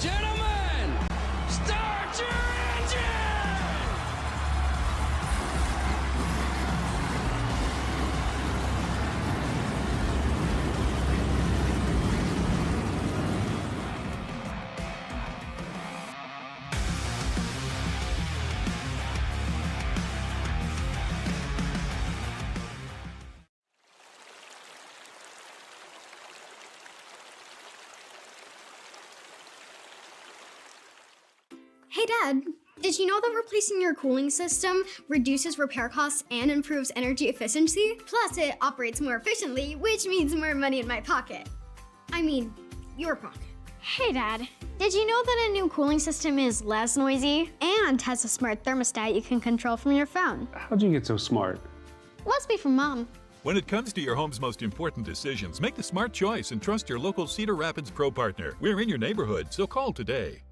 Gentlemen, start your engine! Hey Dad, did you know that replacing your cooling system reduces repair costs and improves energy efficiency? Plus it operates more efficiently, which means more money in my pocket. I mean, your pocket. Hey Dad, did you know that a new cooling system is less noisy and has a smart thermostat you can control from your phone? How'd you get so smart? Must be from Mom. When it comes to your home's most important decisions, make the smart choice and trust your local Cedar Rapids Pro partner. We're in your neighborhood, so call today.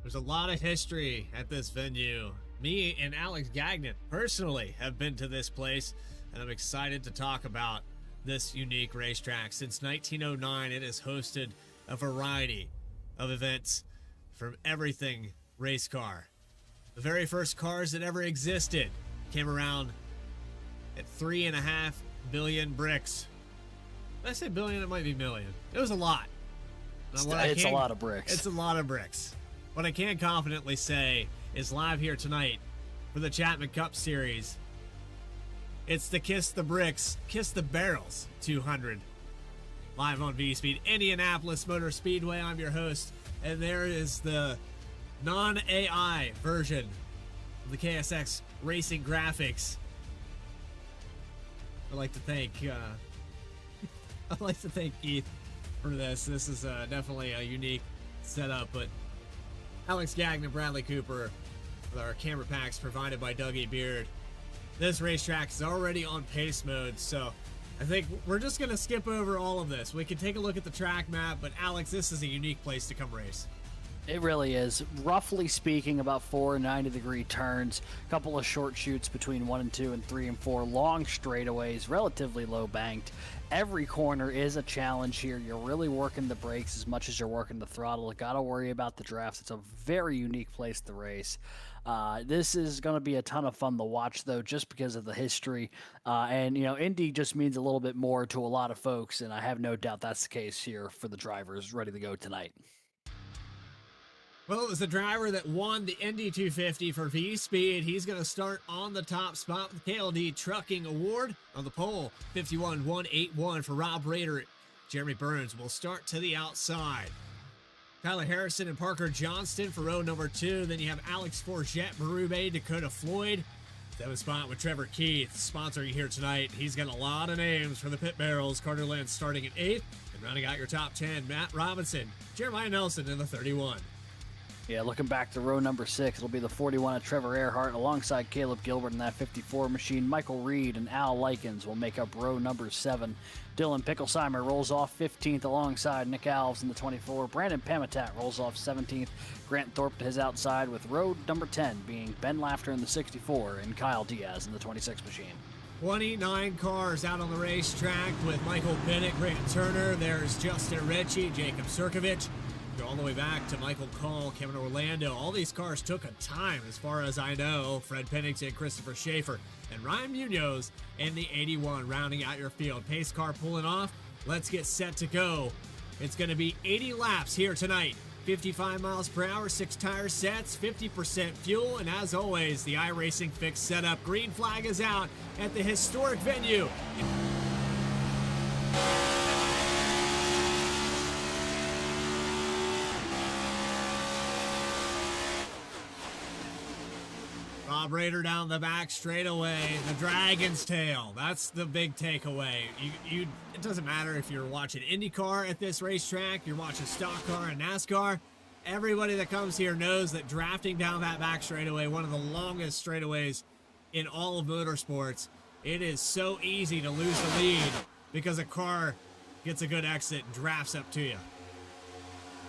There's a lot of history at this venue. Me and Alex Gagnon personally have been to this place, and I'm excited to talk about this unique racetrack. Since 1909, it has hosted a variety of events from everything race car. The very first cars that ever existed came around at 3.5 billion bricks. When I say billion, it might be million. It was a lot. It's a lot of bricks. It's a lot of bricks. What I can confidently say is live here tonight for the Chapman Cup Series. It's the Kiss the Bricks, Kiss the Barrels 200. Live on Vspeed, Indianapolis Motor Speedway. I'm your host, and there is the non-AI version of the KSX racing graphics. I'd like to thank Keith for this. This is definitely a unique setup, but Alex Gagnon, Bradley Cooper, with our camera packs provided by Dougie Beard. This racetrack is already on pace mode, so I think we're just going to skip over all of this. We can take a look at the track map, but Alex, this is a unique place to come race. It really is. Roughly speaking, about 4 90-degree turns, a couple of short shoots between 1 and 2 and 3 and 4, long straightaways, relatively low banked. Every corner is a challenge here. You're really working the brakes as much as you're working the throttle. Got to worry about the drafts. It's a very unique place to race. This is going to be a ton of fun to watch, though, just because of the history. And, you know, Indy just means a little bit more to a lot of folks, and I have no doubt that's the case here for the drivers ready to go tonight. Well, it was the driver that won the Indy 250 for Vspeed. He's going to start on the top spot with the KLD Trucking Award. On the pole, 51.181 for Rob Rader. Jeremy Burns will start to the outside. Tyler Harrison and Parker Johnston for row number 2. Then you have Alex Forget, Marube, Dakota Floyd. 7th spot with Trevor Keith, sponsoring here tonight. He's got a lot of names for the pit barrels. Carter Lentz starting at 8th. And rounding out your top 10, Matt Robinson, Jeremiah Nelson in the 31. Yeah, looking back to row number 6, it'll be the 41 of Trevor Earhart alongside Caleb Gilbert in that 54 machine. Michael Reed and Al Likens will make up row number 7. Dylan Picklesheimer rolls off 15th alongside Nick Alves in the 24. Brandon Pamitat rolls off 17th. Grant Thorpe to his outside with row number 10 being Ben Lafter in the 64 and Kyle Diaz in the 26 machine. 29 cars out on the racetrack with Michael Bennett, Grant Turner. There's Justin Ritchie, Jacob Sirkovich. Go all the way back to Michael Cole, Kevin Orlando. All these cars took a time, as far as I know. Fred Pennington, Christopher Schaefer, and Ryan Munoz in the 81, rounding out your field. Pace car pulling off. Let's get set to go. It's going to be 80 laps here tonight. 55 miles per hour, 6 tire sets, 50% fuel, and as always, the iRacing Fix setup. Green flag is out at the historic venue. Rob Rader down the back straightaway. The Dragon's Tail. That's the big takeaway. It doesn't matter if you're watching IndyCar at this racetrack, you're watching stock car and NASCAR. Everybody that comes here knows that drafting down that back straightaway, one of the longest straightaways in all of motorsports, it is so easy to lose the lead because a car gets a good exit and drafts up to you.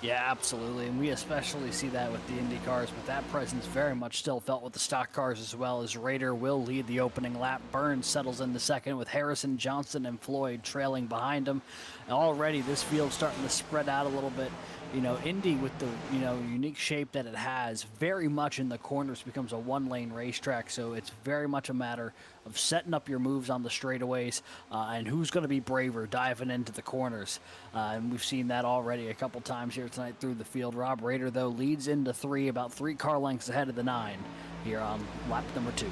Yeah, absolutely, and we especially see that with the Indy cars, but that presence very much still felt with the stock cars as well, as Rader will lead the opening lap. Burns settles in the second with Harrison, Johnson, and Floyd trailing behind him. And already this field's starting to spread out a little bit. You know, Indy with the, unique shape that it has, very much in the corners becomes a one-lane racetrack, so it's very much a matter of setting up your moves on the straightaways and who's going to be braver diving into the corners. And we've seen that already a couple times here tonight through the field. Rob Rader, though, leads into 3, about 3 car lengths ahead of the 9 here on lap number 2.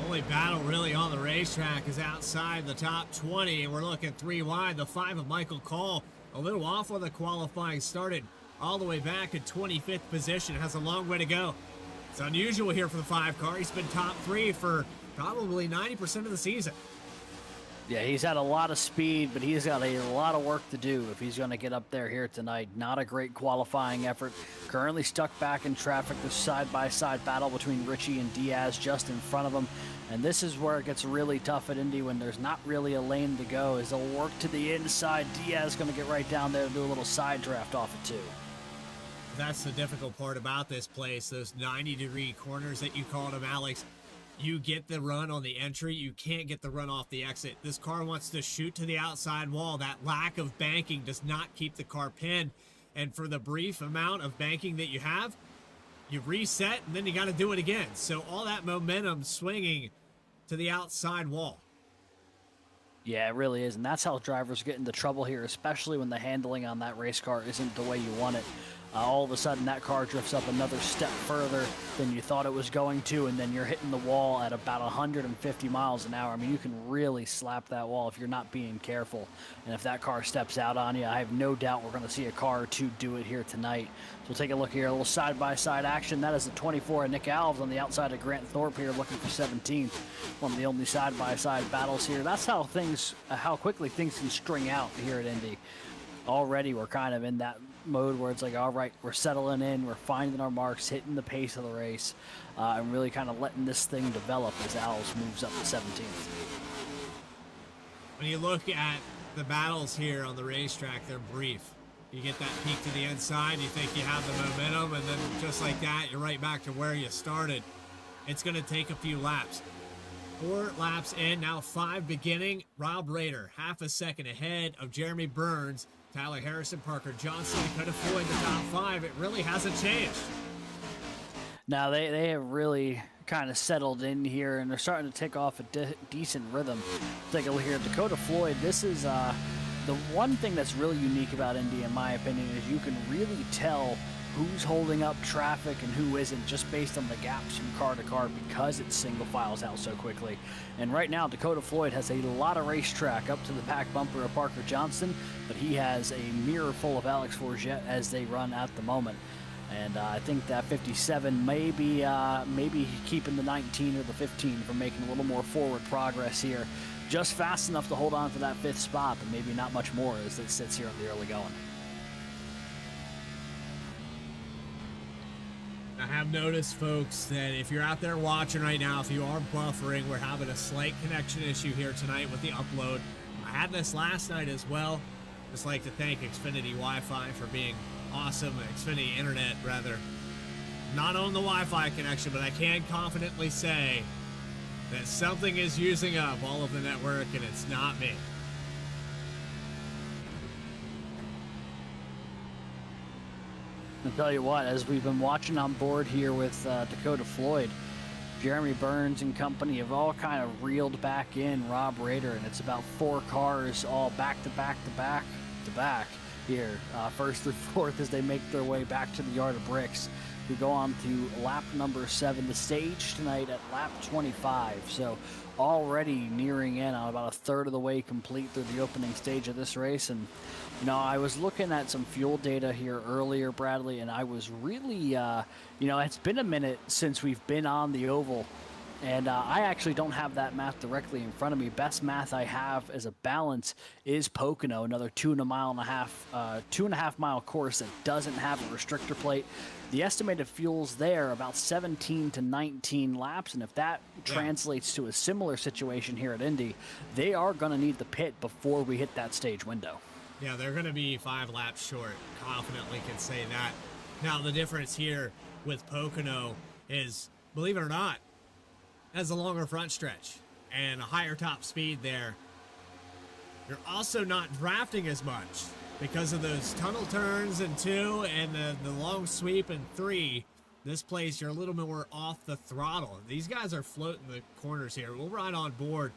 Only battle really on the racetrack is outside the top 20, and we're looking 3 wide. The 5 of Michael Cole, a little off when the qualifying started, all the way back in 25th position. Has a long way to go. It's unusual here for the 5 car. He's been top 3 for probably 90% of the season. Yeah, he's had a lot of speed, but he's got a lot of work to do if he's going to get up there here tonight. Not a great qualifying effort. Currently stuck back in traffic. The side-by-side battle between Ritchie and Diaz just in front of him. And this is where it gets really tough at Indy when there's not really a lane to go. As they'll work to the inside, Diaz going to get right down there and do a little side draft off it too. That's the difficult part about this place, those 90-degree corners that you called them, Alex. You get the run on the entry, you can't get the run off the exit. This car wants to shoot to the outside wall. That lack of banking does not keep the car pinned. And for the brief amount of banking that you have, you reset and then you got to do it again. So all that momentum swinging to the outside wall. Yeah, it really is. And that's how drivers get into trouble here, especially when the handling on that race car isn't the way you want it. All of a sudden, that car drifts up another step further than you thought it was going to, and then you're hitting the wall at about 150 miles an hour. I mean, you can really slap that wall if you're not being careful. And if that car steps out on you, I have no doubt we're going to see a car or two do it here tonight. So we'll take a look here, a little side-by-side action. That is the 24 of Nick Alves on the outside of Grant Thorpe here, looking for 17th. One of the only side-by-side battles here. That's how how quickly things can string out here at Indy. Already we're kind of in that mode where it's like, all right, we're settling in, we're finding our marks, hitting the pace of the race, and really kind of letting this thing develop as Alves moves up to 17th. When you look at the battles here on the racetrack, they're brief. You get that peak to the inside, you think you have the momentum, and then just like that, you're right back to where you started. It's going to take a few laps. 4 laps in, now 5 beginning. Rob Rader, half a second ahead of Jeremy Burns, Tyler Harrison, Parker Johnson, Dakota Floyd, the top 5. It really hasn't changed. Now they have really kind of settled in here, and they're starting to take off a decent rhythm. Take a look here at Dakota Floyd. This is the one thing that's really unique about Indy, in my opinion, is you can really tell who's holding up traffic and who isn't just based on the gaps from car to car because it single files out so quickly. And right now, Dakota Floyd has a lot of racetrack up to the back bumper of Parker Johnson, but he has a mirror full of Alex Forget as they run at the moment. And I think that 57 maybe keeping the 19 or the 15 from making a little more forward progress here. Just fast enough to hold on to that 5th spot, but maybe not much more as it sits here in the early going. I have noticed, folks, that if you're out there watching right now, if you are buffering, we're having a slight connection issue here tonight with the upload. I had this last night as well. Just like to thank Xfinity Wi-Fi for being awesome. Xfinity Internet, rather. Not on the Wi-Fi connection, but I can confidently say that something is using up all of the network, and it's not me. I'll tell you what, as we've been watching on board here with Dakota Floyd, Jeremy Burns and company have all kind of reeled back in Rob Rader, and it's about 4 cars all back to back to back to back here, 1st through 4th, as they make their way back to the yard of bricks. We go on to lap number 7, the stage tonight at lap 25. So already nearing in on about 1/3 of the way complete through the opening stage of this race. And you know, I was looking at some fuel data here earlier, Bradley, and I was really, you know, it's been a minute since we've been on the oval. And I actually don't have that math directly in front of me. Best math I have as a balance is Pocono, another 2.5 mile course that doesn't have a restrictor plate. The estimated fuel's there about 17 to 19 laps, and if that translates to a similar situation here at Indy, they are going to need the pit before we hit that stage window. Yeah, they're going to be 5 laps short. Confidently can say that. Now, the difference here with Pocono is, believe it or not, has a longer front stretch and a higher top speed there. You're also not drafting as much because of those tunnel turns in 2 and the long sweep in 3. This place, you're a little more off the throttle. These guys are floating the corners here. We'll ride on board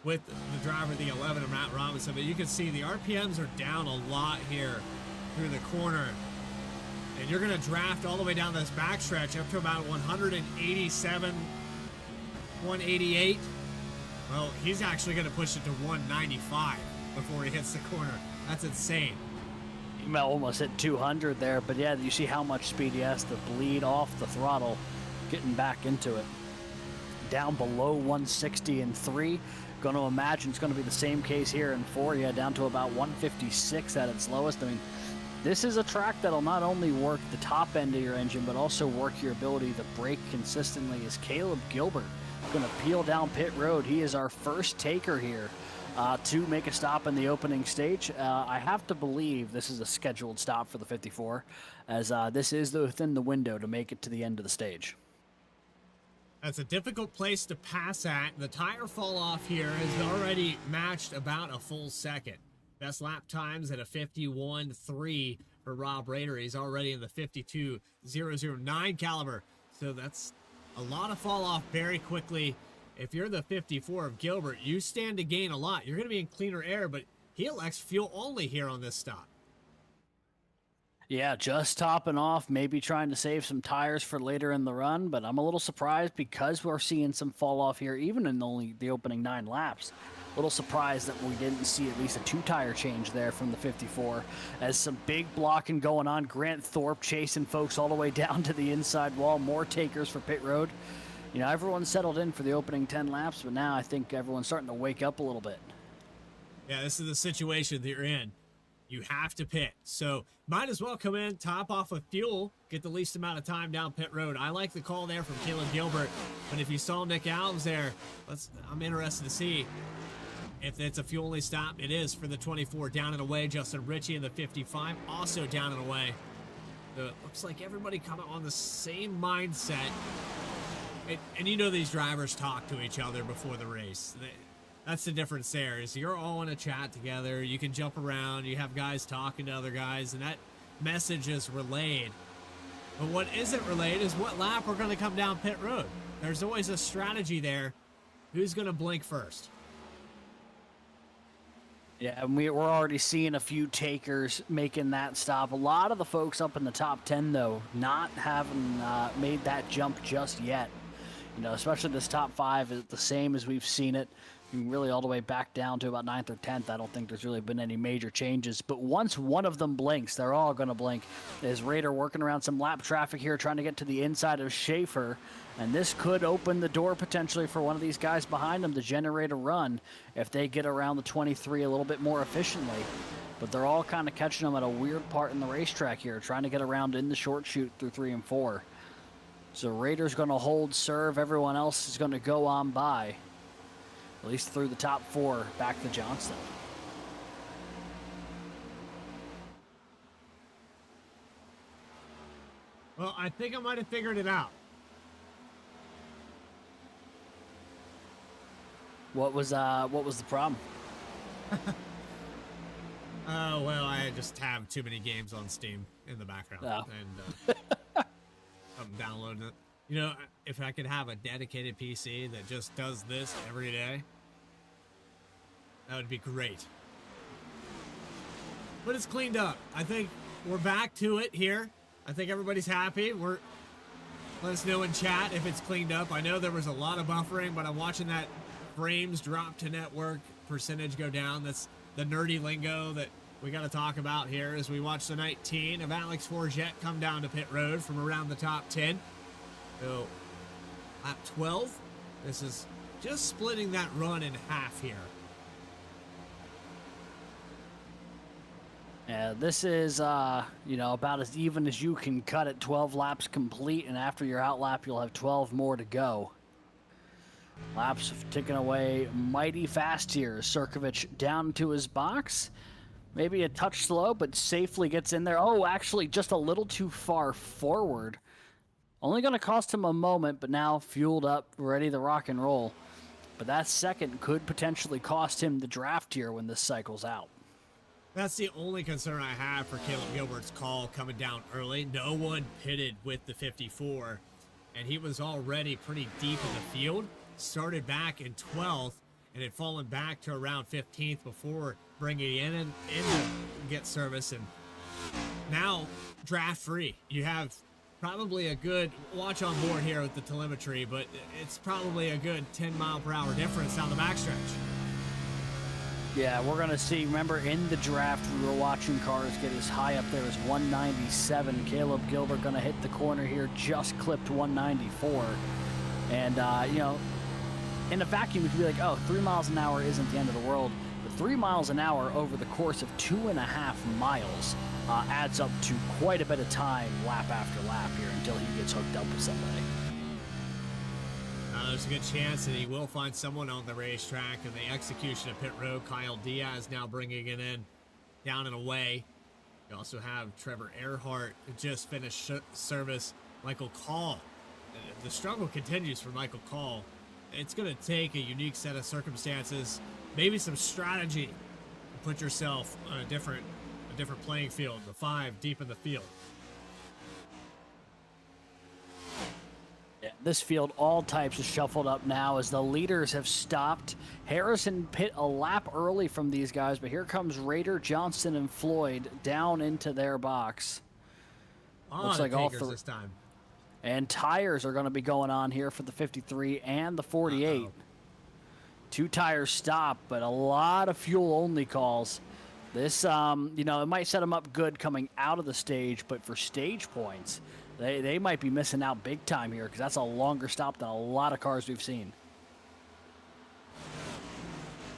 with the driver, the 11, of Matt Robinson, but you can see the RPMs are down a lot here through the corner. And you're going to draft all the way down this backstretch up to about 187, 188. Well, he's actually going to push it to 195 before he hits the corner. That's insane. He almost hit 200 there, but yeah, you see how much speed he has to bleed off the throttle getting back into it. Down below 160 in 3. Going to imagine it's going to be the same case here in 4. Yeah, down to about 156 at its lowest. I mean, this is a track that'll not only work the top end of your engine, but also work your ability to brake consistently. As Caleb Gilbert going to peel down pit road. He is our first taker here to make a stop in the opening stage. I have to believe this is a scheduled stop for the 54, as this is within the window to make it to the end of the stage. That's a difficult place to pass at. The tire fall off here is already matched about a full second. Best lap times at a 51.3 for Rob Rader. He's already in the 52.009 caliber. So that's a lot of fall off very quickly. If you're the 54 of Gilbert, you stand to gain a lot. You're going to be in cleaner air, but he elects fuel only here on this stop. Yeah, just topping off, maybe trying to save some tires for later in the run, but I'm a little surprised because we're seeing some fall off here, even in only the opening 9 laps. A little surprised that we didn't see at least a 2-tire change there from the 54, as some big blocking going on. Grant Thorpe chasing folks all the way down to the inside wall. More takers for pit road. You know, everyone's settled in for the opening 10 laps, but now I think everyone's starting to wake up a little bit. Yeah, this is the situation that you're in. You have to pit. So might as well come in, top off with fuel, get the least amount of time down pit road. I like the call there from Caleb Gilbert. But if you saw Nick Alves there, I'm interested to see. if it's a fuel only stop, it is for the 24 down and away. Justin Ritchie in the 55 also down and away. So it looks like everybody kind of on the same mindset. And you know these drivers talk to each other before the race. That's the difference there, is you're all in a chat together. You can jump around. You have guys talking to other guys, and that message is relayed. But what isn't relayed is what lap we're going to come down pit road. There's always a strategy there. Who's going to blink first? Yeah, and we're already seeing a few takers making that stop. A lot of the folks up in the top 10, though, not having made that jump just yet. You know, especially this top 5 is the same as we've seen it. Really all the way back down to about 9th or 10th. I don't think there's really been any major changes. But once one of them blinks, they're all going to blink. Is Raider working around some lap traffic here, trying to get to the inside of Schaefer. And this could open the door potentially for one of these guys behind them to generate a run if they get around the 23 a little bit more efficiently. But they're all kind of catching them at a weird part in the racetrack here, trying to get around in the short chute through 3 and 4. So Raiders going to hold serve. Everyone else is going to go on by. At least through the top 4 back to Johnston. Well, I think I might have figured it out. What was the problem? Oh, well, I just have too many games on Steam in the background. Oh. And I'm downloading it. You know, if I could have a dedicated PC that just does this every day, that would be great. But it's cleaned up. I think we're back to it here. I think everybody's happy. Let us know in chat if it's cleaned up. I know there was a lot of buffering, but I'm watching that frames drop to network percentage go down. That's the nerdy lingo that we got to talk about here as we watch the 19 of Alex Forget come down to pit road from around the top 10. So, lap 12, this is just splitting that run in half here. Yeah, this is, you know, about as even as you can cut it. 12 laps complete, and after your out lap, you'll have 12 more to go. Laps ticking away mighty fast here. Sirkovich down to his box. Maybe a touch slow, but safely gets in there. Oh, actually, just a little too far forward. Only going to cost him a moment, but now fueled up, ready to rock and roll. But that second could potentially cost him the draft here when this cycles out. That's the only concern I have for Caleb Gilbert's call coming down early. No one pitted with the 54, and he was already pretty deep in the field. Started back in 12th, and had fallen back to around 15th before bringing in to get service. And now, draft free. You have probably a good watch on board here with the telemetry, but it's probably a good 10-mile-per-hour difference down the backstretch. Yeah, we're going to see. Remember, in the draft, we were watching cars get as high up there as 197. Caleb Gilbert going to hit the corner here, just clipped 194. And, you know, in a vacuum, you could be like, oh, 3 miles an hour isn't the end of the world. But 3 miles an hour over the course of 2.5 miles adds up to quite a bit of time lap after lap here until he gets hooked up with somebody. There's a good chance that he will find someone on the racetrack in the execution of pit road. Kyle Diaz now bringing it in down and away. You also have Trevor Earhart who just finished service. Michael Call. The struggle continues for Michael Call. It's going to take a unique set of circumstances, maybe some strategy to put yourself on a different playing field. The 5 deep in the field. Yeah, this field, all types, is shuffled up now as the leaders have stopped. Harrison pit a lap early from these guys, but here comes Rader, Johnston, and Floyd down into their box. Looks like all 3 this time. And tires are going to be going on here for the 53 and the 48. 2 tires stop, but a lot of fuel-only calls. This, you know, it might set them up good coming out of the stage, but for stage points, they might be missing out big time here because that's a longer stop than a lot of cars we've seen.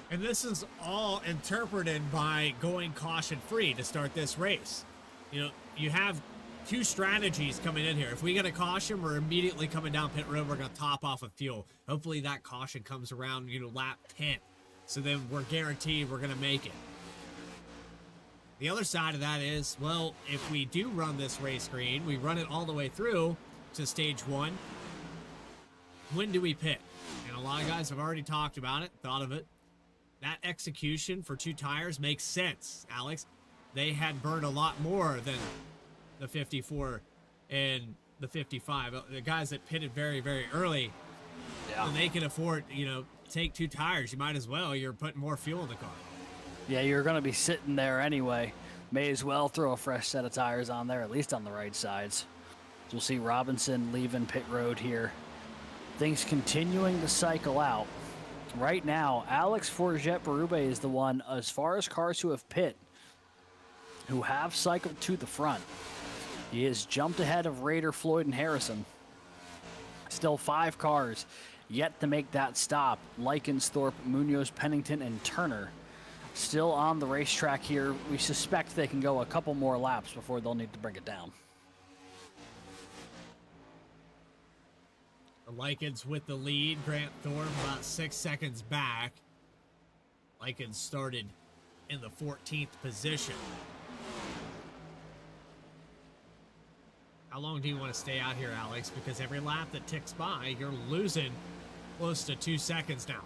And this is all interpreted by going caution-free to start this race. You know, you have 2 strategies coming in here. If we get a caution, we're immediately coming down pit road. We're going to top off of fuel. Hopefully that caution comes around, you know, lap 10. So then we're guaranteed we're going to make it. The other side of that is, well, if we do run this race green, we run it all the way through to stage 1. When do we pit? And a lot of guys have already talked about it, thought of it. That execution for 2 tires makes sense, Alex. They had burned a lot more than the 54 and the 55. The guys that pitted very, very early, when they can afford, take 2 tires, you might as well. You're putting more fuel in the car. Yeah, you're going to be sitting there anyway. May as well throw a fresh set of tires on there, at least on the right sides. We'll see Robinson leaving pit road here. Things continuing to cycle out. Right now, Alex Forget-Berube is the one, as far as cars who have pit, who have cycled to the front. He has jumped ahead of Rader, Floyd, and Harrison. Still 5 cars yet to make that stop. Likens, Thorpe, Munoz, Pennington, and Turner still on the racetrack here. We suspect they can go a couple more laps before they'll need to bring it down. Likens with the lead. Grant Thorpe about 6 seconds back. Likens started in the 14th position. How long do you want to stay out here, Alex? Because every lap that ticks by, you're losing close to 2 seconds now.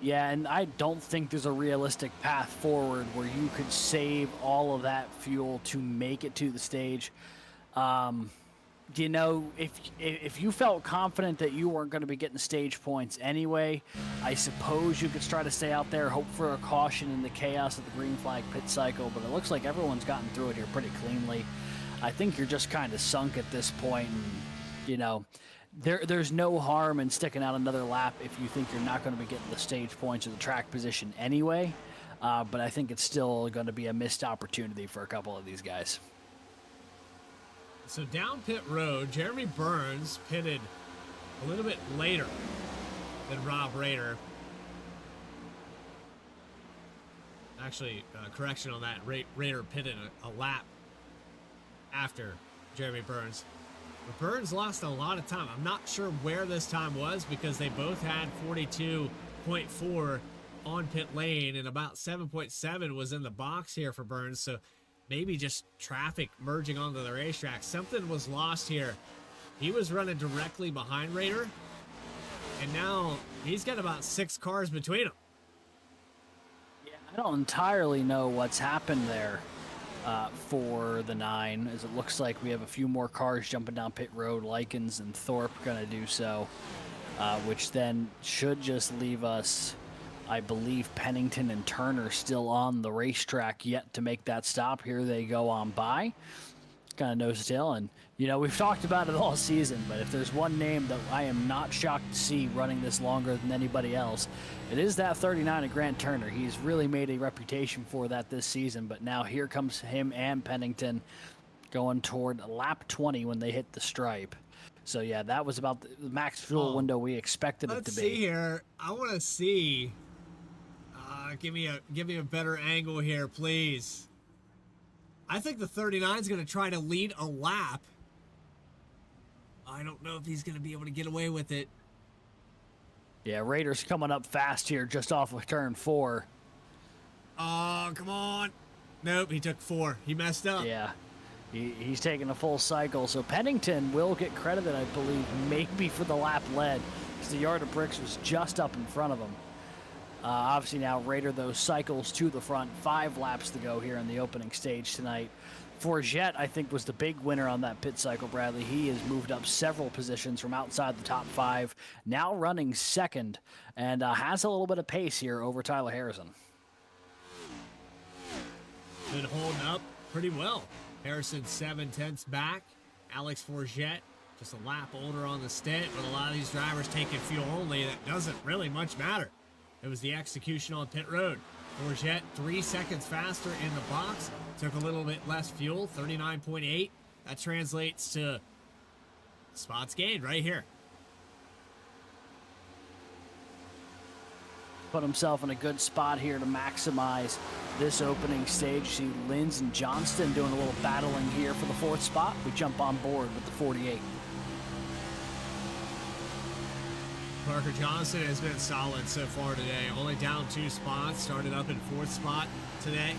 Yeah, and I don't think there's a realistic path forward where you could save all of that fuel to make it to the stage. If you felt confident that you weren't going to be getting stage points anyway, I suppose you could try to stay out there, hope for a caution in the chaos of the green flag pit cycle, but it looks like everyone's gotten through it here pretty cleanly. I think you're just kind of sunk at this point, and, there's no harm in sticking out another lap if you think you're not going to be getting the stage points or the track position anyway, but I think it's still going to be a missed opportunity for a couple of these guys. So down pit road, Jeremy Burns pitted a little bit later than Rob Rader. Actually, correction on that. Rader pitted a lap after Jeremy Burns. But Burns lost a lot of time. I'm not sure where this time was because they both had 42.4 on pit lane, and about 7.7 was in the box here for Burns. So maybe just traffic merging onto the racetrack. Something was lost here. He was running directly behind Rader, and now he's got about 6 cars between them. Yeah, I don't entirely know what's happened there for the 9, as it looks like we have a few more cars jumping down pit road. Likens and Thorpe going to do so, which then should just leave us, I believe, Pennington and Turner still on the racetrack yet to make that stop. Here they go on by. Kind of nose to tail. And, we've talked about it all season, but if there's one name that I am not shocked to see running this longer than anybody else, it is that 39 of Grant Turner. He's really made a reputation for that this season, but now here comes him and Pennington going toward lap 20 when they hit the stripe. So, yeah, that was about the max fuel window we expected it to be. Let's see here. I want to see... Give me a better angle here, please. I think the 39 is going to try to lead a lap. I don't know if he's going to be able to get away with it. Yeah, Raiders coming up fast here just off of turn 4. Oh, come on. Nope, he took 4. He messed up. Yeah, he's taking a full cycle. So Pennington will get credited, I believe, maybe for the lap led, because the yard of bricks was just up in front of him. Obviously now Rader, those cycles to the front. 5 laps to go here in the opening stage tonight. Forget, I think, was the big winner on that pit cycle, Bradley. He has moved up several positions from outside the top 5, now running second, and has a little bit of pace here over Tyler Harrison. Been holding up pretty well. Harrison 7/10 back. Alex Forget just a lap older on the stint, but a lot of these drivers taking fuel only. That doesn't really much matter. It was the execution on pit road. Forget 3 seconds faster in the box. Took a little bit less fuel, 39.8. That translates to spots gained right here. Put himself in a good spot here to maximize this opening stage. See Linz and Johnston doing a little battling here for the 4th spot. We jump on board with the 48. Parker Johnson has been solid so far today. Only down 2 spots, started up in 4th spot today.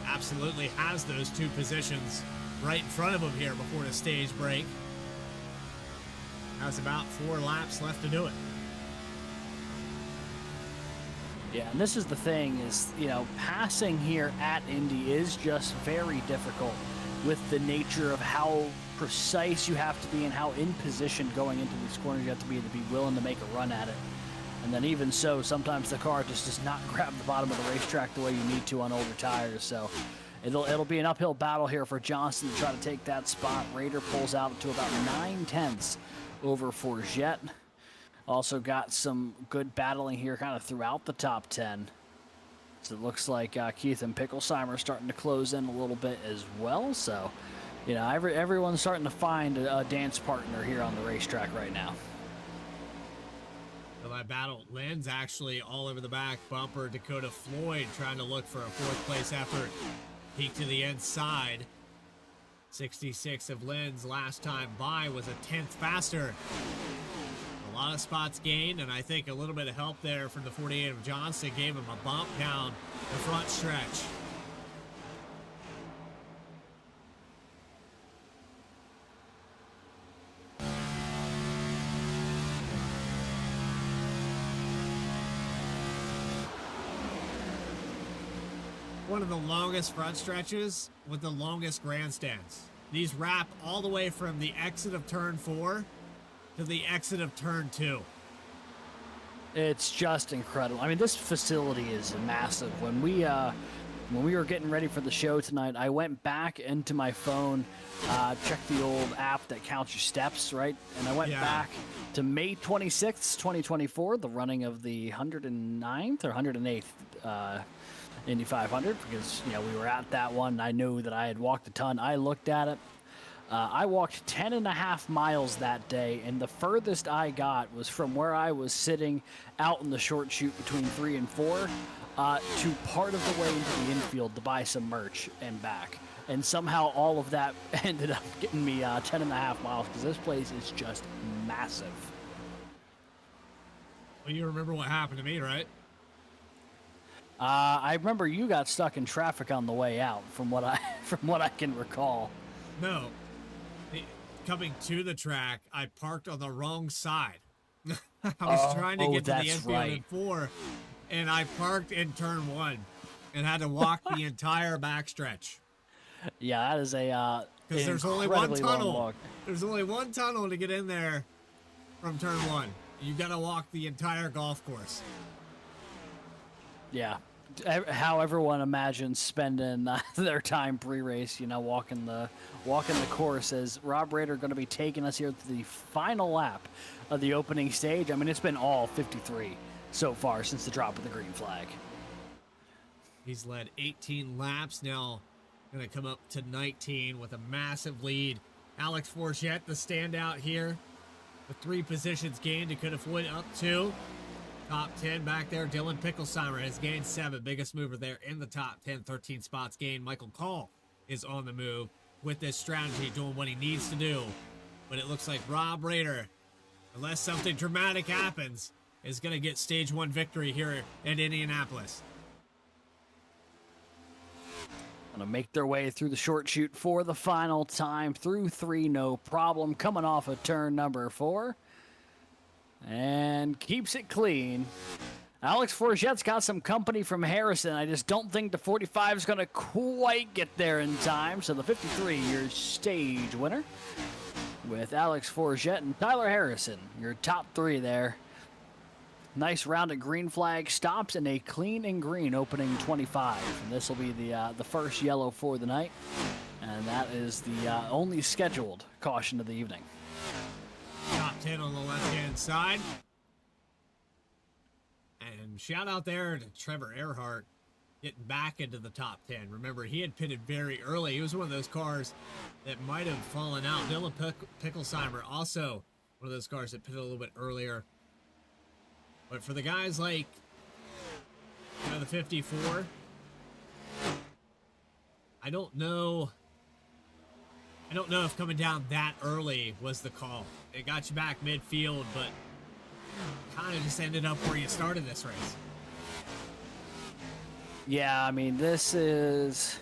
Absolutely has those 2 positions right in front of him here before the stage break. Has about 4 laps left to do it. Yeah, and this is the thing is, you know, passing here at Indy is just very difficult with the nature of how precise you have to be and how in position going into these corners you have to be willing to make a run at it. And then even so, sometimes the car just does not grab the bottom of the racetrack the way you need to on older tires. So it'll be an uphill battle here for Johnson to try to take that spot. Rader pulls out to about 9/10 over Forget. Also got some good battling here kind of throughout the top 10. So it looks like Keith and Picklesheimer starting to close in a little bit as well. So, you know, everyone's starting to find a dance partner here on the racetrack right now. Well, that battle, Lynn's actually all over the back bumper. Dakota Floyd trying to look for a 4th place effort. Peak to the inside. 66 of Lynn's last time by was a 10th faster. A lot of spots gained, and I think a little bit of help there from the 48 of Johnson gave him a bump down the front stretch. One of the longest front stretches with the longest grandstands. These wrap all the way from the exit of turn 4 to the exit of turn 2. It's just incredible. I mean, this facility is massive. When we were getting ready for the show tonight, I went back into my phone, checked the old app that counts your steps, right? And I went back to May 26th, 2024, the running of the 109th or 108th Indy 500, because, you know, we were at that one. I knew that I had walked a ton. I looked at it. I walked 10.5 miles that day, and the furthest I got was from where I was sitting out in the short chute between 3 and 4 to part of the way into the infield to buy some merch and back. And somehow all of that ended up getting me 10.5 miles, because this place is just massive. Well, you remember what happened to me, right? I remember you got stuck in traffic on the way out, from what I can recall. No. Coming to the track, I parked on the wrong side. I was trying to get to the infield in 4, and I parked in turn 1 and had to walk the entire backstretch. Yeah, that is because there's only one tunnel. There's only one tunnel to get in there from turn 1. You got to walk the entire golf course. Yeah, how everyone imagines spending their time pre-race, you know, walking the course. As Rob Rader going to be taking us here to the final lap of the opening stage. I mean, it's been all 53 so far since the drop of the green flag. He's led 18 laps now. Going to come up to 19 with a massive lead. Alex Forget, the standout here, with 3 positions gained. He could have went up 2. Top 10 back there. Dylan Picklesheimer has gained 7. Biggest mover there in the top 10. 13 spots gained. Michael Call is on the move with this strategy, doing what he needs to do. But it looks like Rob Rader, unless something dramatic happens, is going to get stage 1 victory here at Indianapolis. Going to make their way through the short chute for the final time. Through 3, no problem. Coming off of turn number 4. And keeps it clean. Alex Forget's got some company from Harrison. I just don't think the 45 is going to quite get there in time. So the 53, your stage winner, with Alex Forget and Tyler Harrison, your top 3 there. Nice round at green flag stops and a clean and green opening 25. And this will be the first yellow for the night. And that is the only scheduled caution of the evening. Top 10 on the left-hand side. And shout out there to Trevor Earhart getting back into the top 10. Remember, he had pitted very early. He was one of those cars that might have fallen out. Dylan Picklesheimer, also one of those cars that pitted a little bit earlier. But for the guys like, you know, the 54, I don't know if coming down that early was the call. It got you back midfield, but kind of just ended up where you started this race. Yeah, I mean, this is...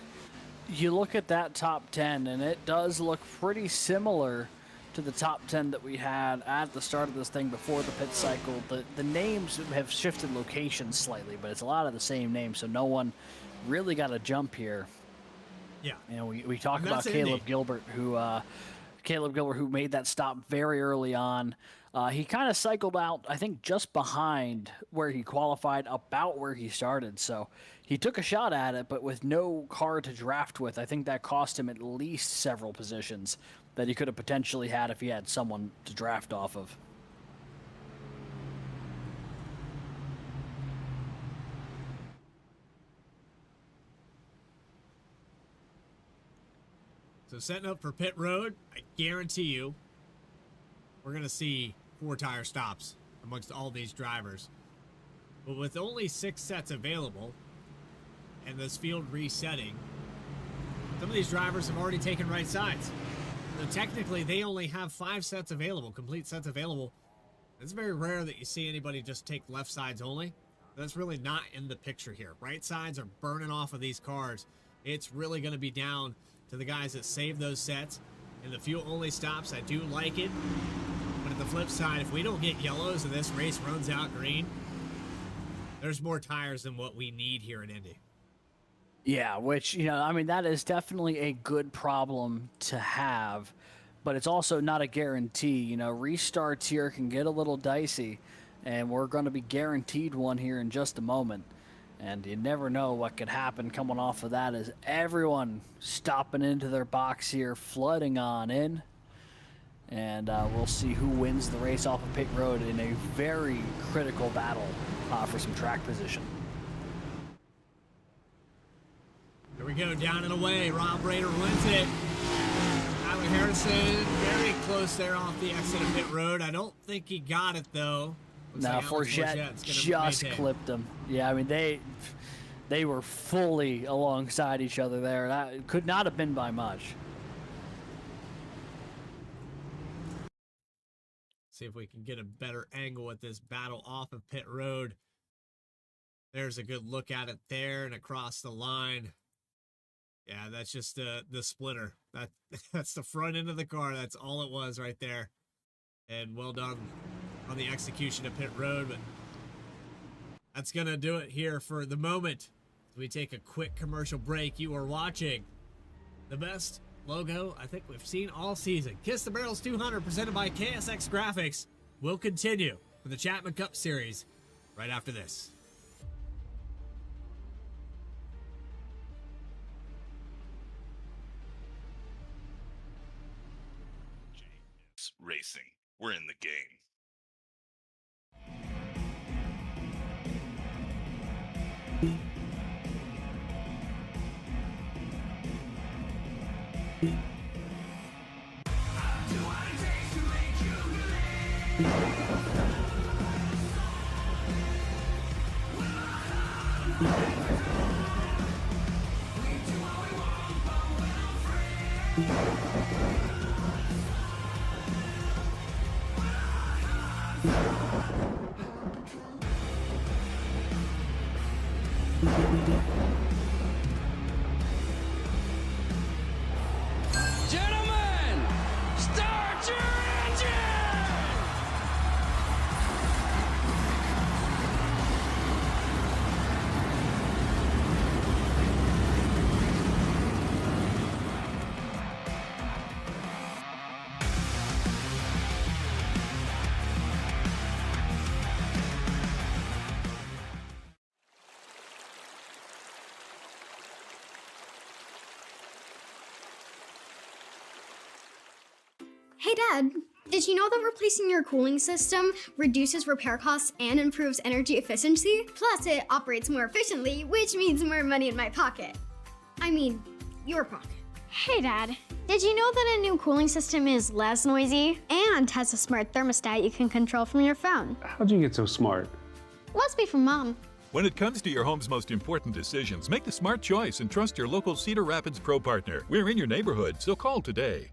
You look at that top 10, and it does look pretty similar to the top 10 that we had at the start of this thing before the pit cycle. The names have shifted locations slightly, but it's a lot of the same names, so no one really got a jump here. Yeah. You know, we talk And about that's Caleb Indy. Gilbert, who made that stop very early on. He kind of cycled out, I think, just behind where he qualified, about where he started. So he took a shot at it, but with no car to draft with, I think that cost him at least several positions that he could have potentially had if he had someone to draft off of. So setting up for pit road, I guarantee you we're going to see 4-tire stops amongst all these drivers. But with only 6 sets available and this field resetting, some of these drivers have already taken right sides. So technically, they only have 5 sets available, complete sets available. It's very rare that you see anybody just take left sides only. That's really not in the picture here. Right sides are burning off of these cars. It's really going to be down to the guys that save those sets. And the fuel-only stops, I do like it. But at the flip side, if we don't get yellows and this race runs out green, there's more tires than what we need here at Indy. Yeah, which, you know, I mean, that is definitely a good problem to have, but it's also not a guarantee. You know, restarts here can get a little dicey, and we're going to be guaranteed one here in just a moment. And you never know what could happen coming off of that as everyone stopping into their box here, flooding on in. And we'll see who wins the race off of pit road in a very critical battle for some track position. Here we go, down and away. Rob Rader wins it. Tyler Harrison very close there off the exit of pit road. I don't think he got it, though. Looks Now, like Alex Forget Bourgette's gonna just maintain. clipped him. Yeah, I mean, they were fully alongside each other there. That could not have been by much. See if we can get a better angle at this battle off of pit road. There's a good look at it there and across the line. Yeah, that's just the splitter. That's the front end of the car. That's all it was right there. And well done on the execution of pit road. But that's going to do it here for the moment. We take a quick commercial break. You are watching the best logo I think we've seen all season. Kiss the Barrels 200 presented by KSX Graphics will continue for the Chapman Cup Series right after this. Racing. We're in the game. Gentlemen, start your engine! Hey Dad, did you know that replacing your cooling system reduces repair costs and improves energy efficiency? Plus it operates more efficiently, which means more money in my pocket. I mean, your pocket. Hey Dad, did you know that a new cooling system is less noisy and has a smart thermostat you can control from your phone? How'd you get so smart? Must be from Mom. When it comes to your home's most important decisions, make the smart choice and trust your local Cedar Rapids Pro partner. We're in your neighborhood, so call today.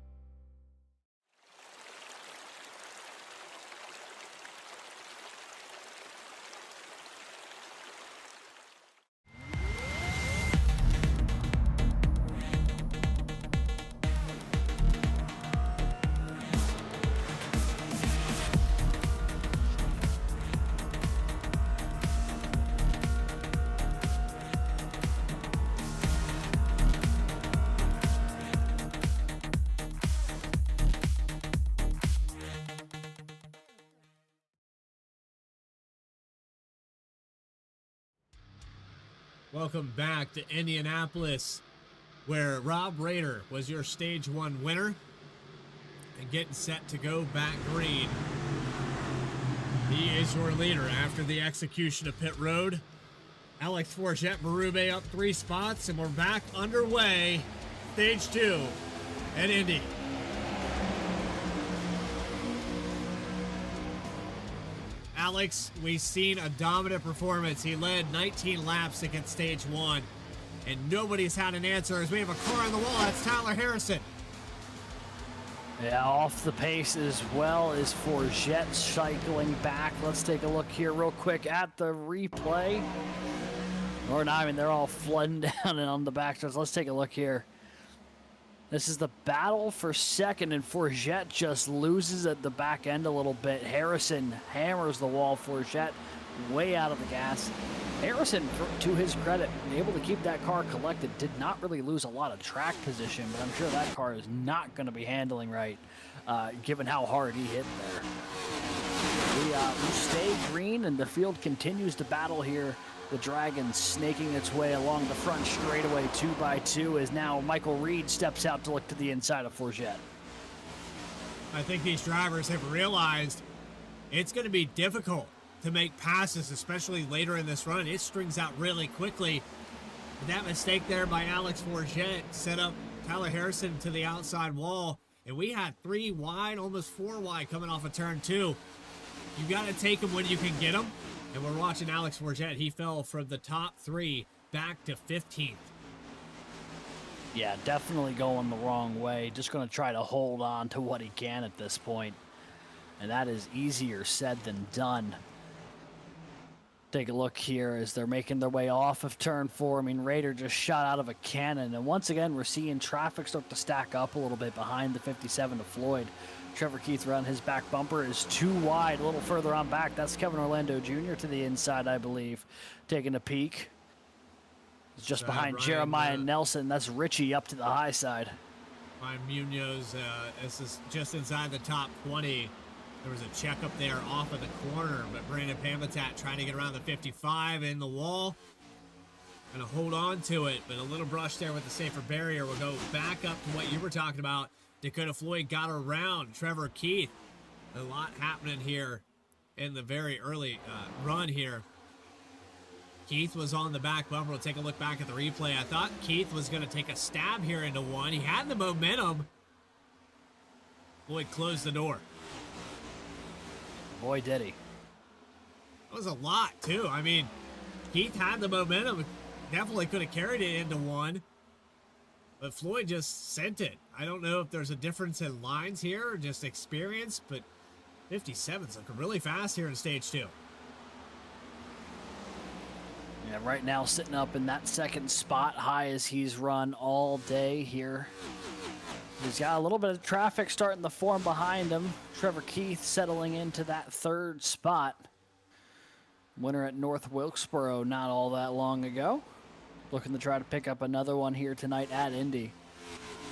Welcome back to Indianapolis, where Rob Rader was your Stage 1 winner and getting set to go back green. He is your leader after the execution of pit road. Alex Forget Berube up 3 spots, and we're back underway. Stage 2 at Indy. Alex, we've seen a dominant performance. He led 19 laps against Stage 1, and nobody's had an answer as we have a car on the wall. That's Tyler Harrison. Yeah, off the pace as well as Forget cycling back. Let's take a look here real quick at the replay. Or not, I mean, they're all flooding down and on the back stretch. Let's take a look here. This is the battle for second, and Forget just loses at the back end a little bit. Harrison hammers the wall. Forget way out of the gas. Harrison, to his credit, able to keep that car collected, did not really lose a lot of track position, but I'm sure that car is not going to be handling right, given how hard he hit there. We stay green, and the field continues to battle here. The Dragon snaking its way along the front straightaway 2x2 as now Michael Reed steps out to look to the inside of Forget. I think these drivers have realized it's going to be difficult to make passes, especially later in this run. It strings out really quickly. But that mistake there by Alex Forget set up Tyler Harrison to the outside wall, and we had 3 wide, almost 4 wide coming off of turn 2. You got to take them when you can get them. And we're watching Alex Forget. He fell from the top 3 back to 15th. Yeah, definitely going the wrong way. Just going to try to hold on to what he can at this point. And that is easier said than done. Take a look here as they're making their way off of turn 4. I mean, Rader just shot out of a cannon. And once again, we're seeing traffic start to stack up a little bit behind the 57 to Floyd. Trevor Keith around his back bumper is too wide, a little further on back. That's Kevin Orlando Jr. to the inside, I believe, taking a peek. It's just behind Ryan, Jeremiah Nelson. That's Richie up to the high side. Ryan Munoz, this is just inside the top 20. There was a check up there off of the corner, but Brandon Pamitat trying to get around the 55 in the wall. Gonna hold on to it, but a little brush there with the safer barrier. We'll go back up to what you were talking about. Dakota Floyd got around Trevor Keith. A lot happening here in the very early run here. Keith was on the back bumper. We'll take a look back at the replay. I thought Keith was going to take a stab here into one. He had the momentum. Floyd closed the door. Boy, did he. That was a lot, too. I mean, Keith had the momentum. Definitely could have carried it into one. But Floyd just sent it. I don't know if there's a difference in lines here or just experience, but 57's looking really fast here in stage 2. Yeah, right now sitting up in that second spot, high as he's run all day here. He's got a little bit of traffic starting to form behind him. Trevor Keith settling into that 3rd spot. Winner at North Wilkesboro not all that long ago. Looking to try to pick up another one here tonight at Indy.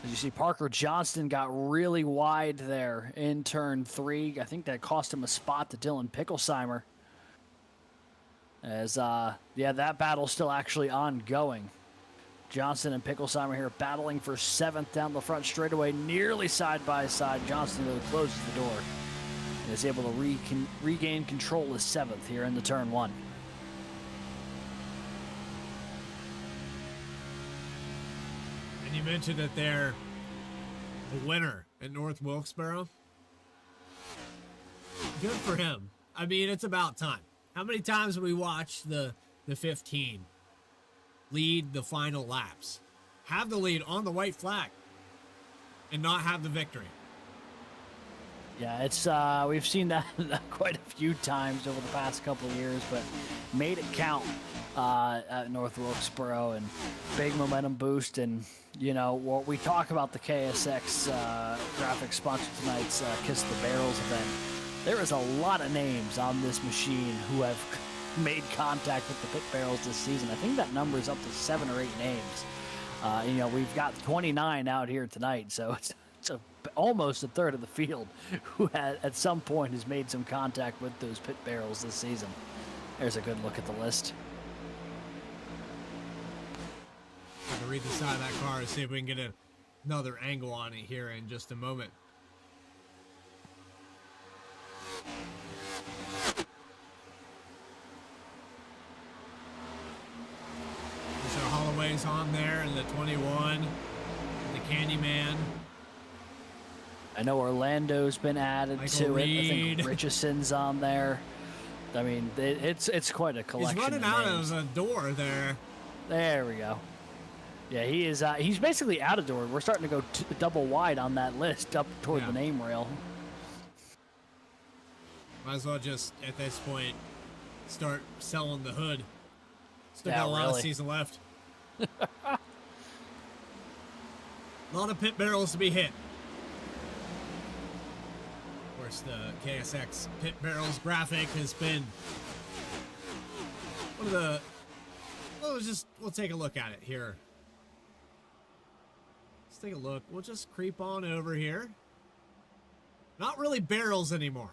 As you see, Parker Johnston got really wide there in turn 3. I think that cost him a spot to Dylan Picklesheimer. As, yeah, that battle's still actually ongoing. Johnston and Picklesheimer here battling for 7th down the front straightaway, nearly side by side. Johnston though closes the door and is able to regain control of 7th here in the turn 1. And you mentioned that they're the winner at North Wilkesboro. Good for him. I mean, it's about time. How many times have we watched the 15 lead the final laps, have the lead on the white flag, and not have the victory? Yeah, it's we've seen that quite a few times over the past couple of years, but made it count at North Wilkesboro, and big momentum boost. And you know, what we talk about the KSX graphics sponsor tonight's Kiss the Barrels event. There is a lot of names on this machine who have made contact with the pit barrels this season. I think that number is up to 7 or 8 names. You know, we've got 29 out here tonight, so it's almost a third of the field who at some point has made some contact with those pit barrels this season. There's a good look at the list. to read the side of that car and see if we can get another angle on it here in just a moment. So Holloway's on there in the 21, the Candyman. I know Orlando's been added Michael to Reed. it. I think Richardson's on there. I mean, it's quite a collection. He's running of out names. of a door there. There we go. Yeah, he is. He's basically out of door. We're starting to go double wide on that list, up toward the name rail. Might as well just, at this point, start selling the hood. Still Yeah, got a lot of really. season left. A lot of pit barrels to be hit. Of course, the KSX pit barrels graphic has been one of the... We'll take a look at it here. Let's take a look. We'll just creep on over here. Not really barrels anymore.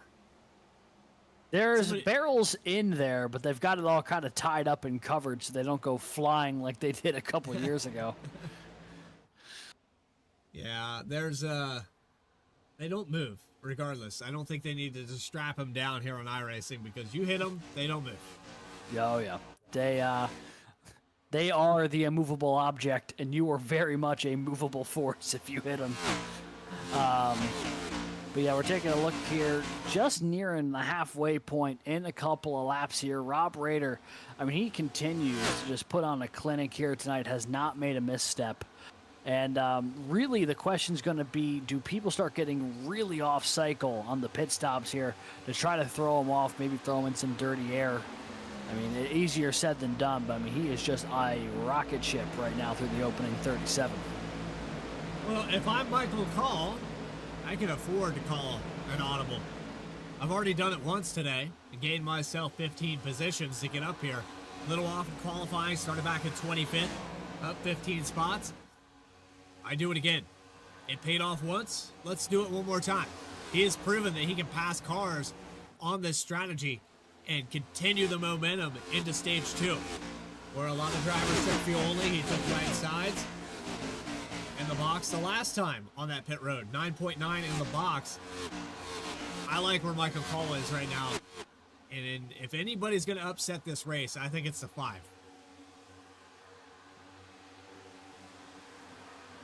There's barrels in there, but they've got it all kind of tied up and covered so they don't go flying like they did a couple years ago. Yeah, there's they don't move regardless. I don't think they need to just strap them down here on iRacing because you hit them, they don't move. Oh yeah, they are the immovable object, and you are very much a movable force if you hit them. But yeah, we're taking a look here, just nearing the halfway point in a couple of laps here. Rob Rader, I mean, he continues to just put on a clinic here tonight, has not made a misstep. And really the question's going to be, do people start getting really off cycle on the pit stops here to try to throw him off, maybe throw him in some dirty air? I mean, easier said than done, but I mean, he is just a rocket ship right now through the opening 37. Well, if I'm Michael Call, I can afford to call an audible. I've already done it once today and gained myself 15 positions to get up here. A little off in qualifying, started back at 25th, up 15 spots. I do it again. It paid off once. Let's do it one more time. He has proven that he can pass cars on this strategy and continue the momentum into stage 2. Where a lot of drivers took Fioli, he took right sides. In the box the last time on that pit road. 9.9 in the box. I like where Michael Cole is right now. And if anybody's going to upset this race, I think it's the 5.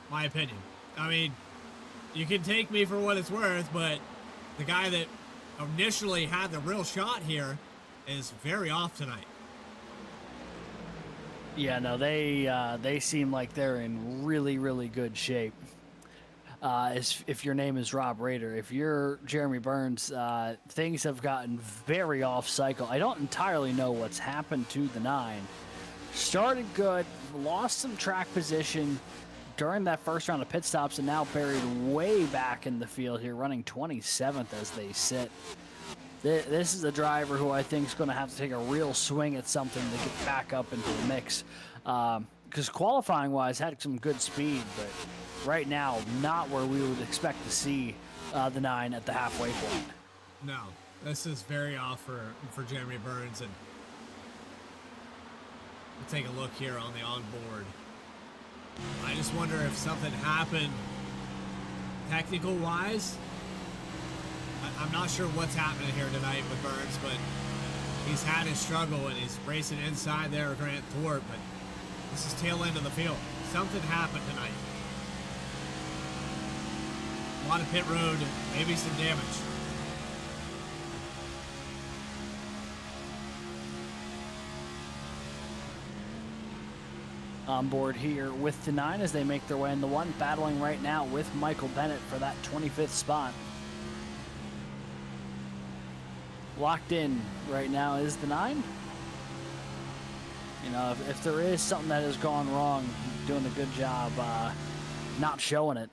My opinion. I mean, you can take me for what it's worth, but the guy that initially had the real shot here is very off tonight. Yeah, no, they seem like they're in really, really good shape. If your name is Rob Rader, if you're Jeremy Burns, things have gotten very off cycle. I don't entirely know what's happened to the 9. Started good, lost some track position during that first round of pit stops, and now buried way back in the field here, running 27th as they sit. This is a driver who I think is going to have to take a real swing at something to get back up into the mix. Because qualifying-wise, had some good speed, but right now, not where we would expect to see the 9 at the halfway point. No, this is very off for Jeremy Burns. And we'll take a look here on the onboard. I just wonder if something happened technical-wise. I'm not sure what's happening here tonight with Burns, but he's had his struggle and he's racing inside there with Grant Thorpe, but this is tail end of the field. Something happened tonight. A lot of pit road, maybe some damage. On board here with the 9 as they make their way in the 1, battling right now with Michael Bennett for that 25th spot. Locked in right now is the 9. You know, if there is something that has gone wrong, doing a good job not showing it.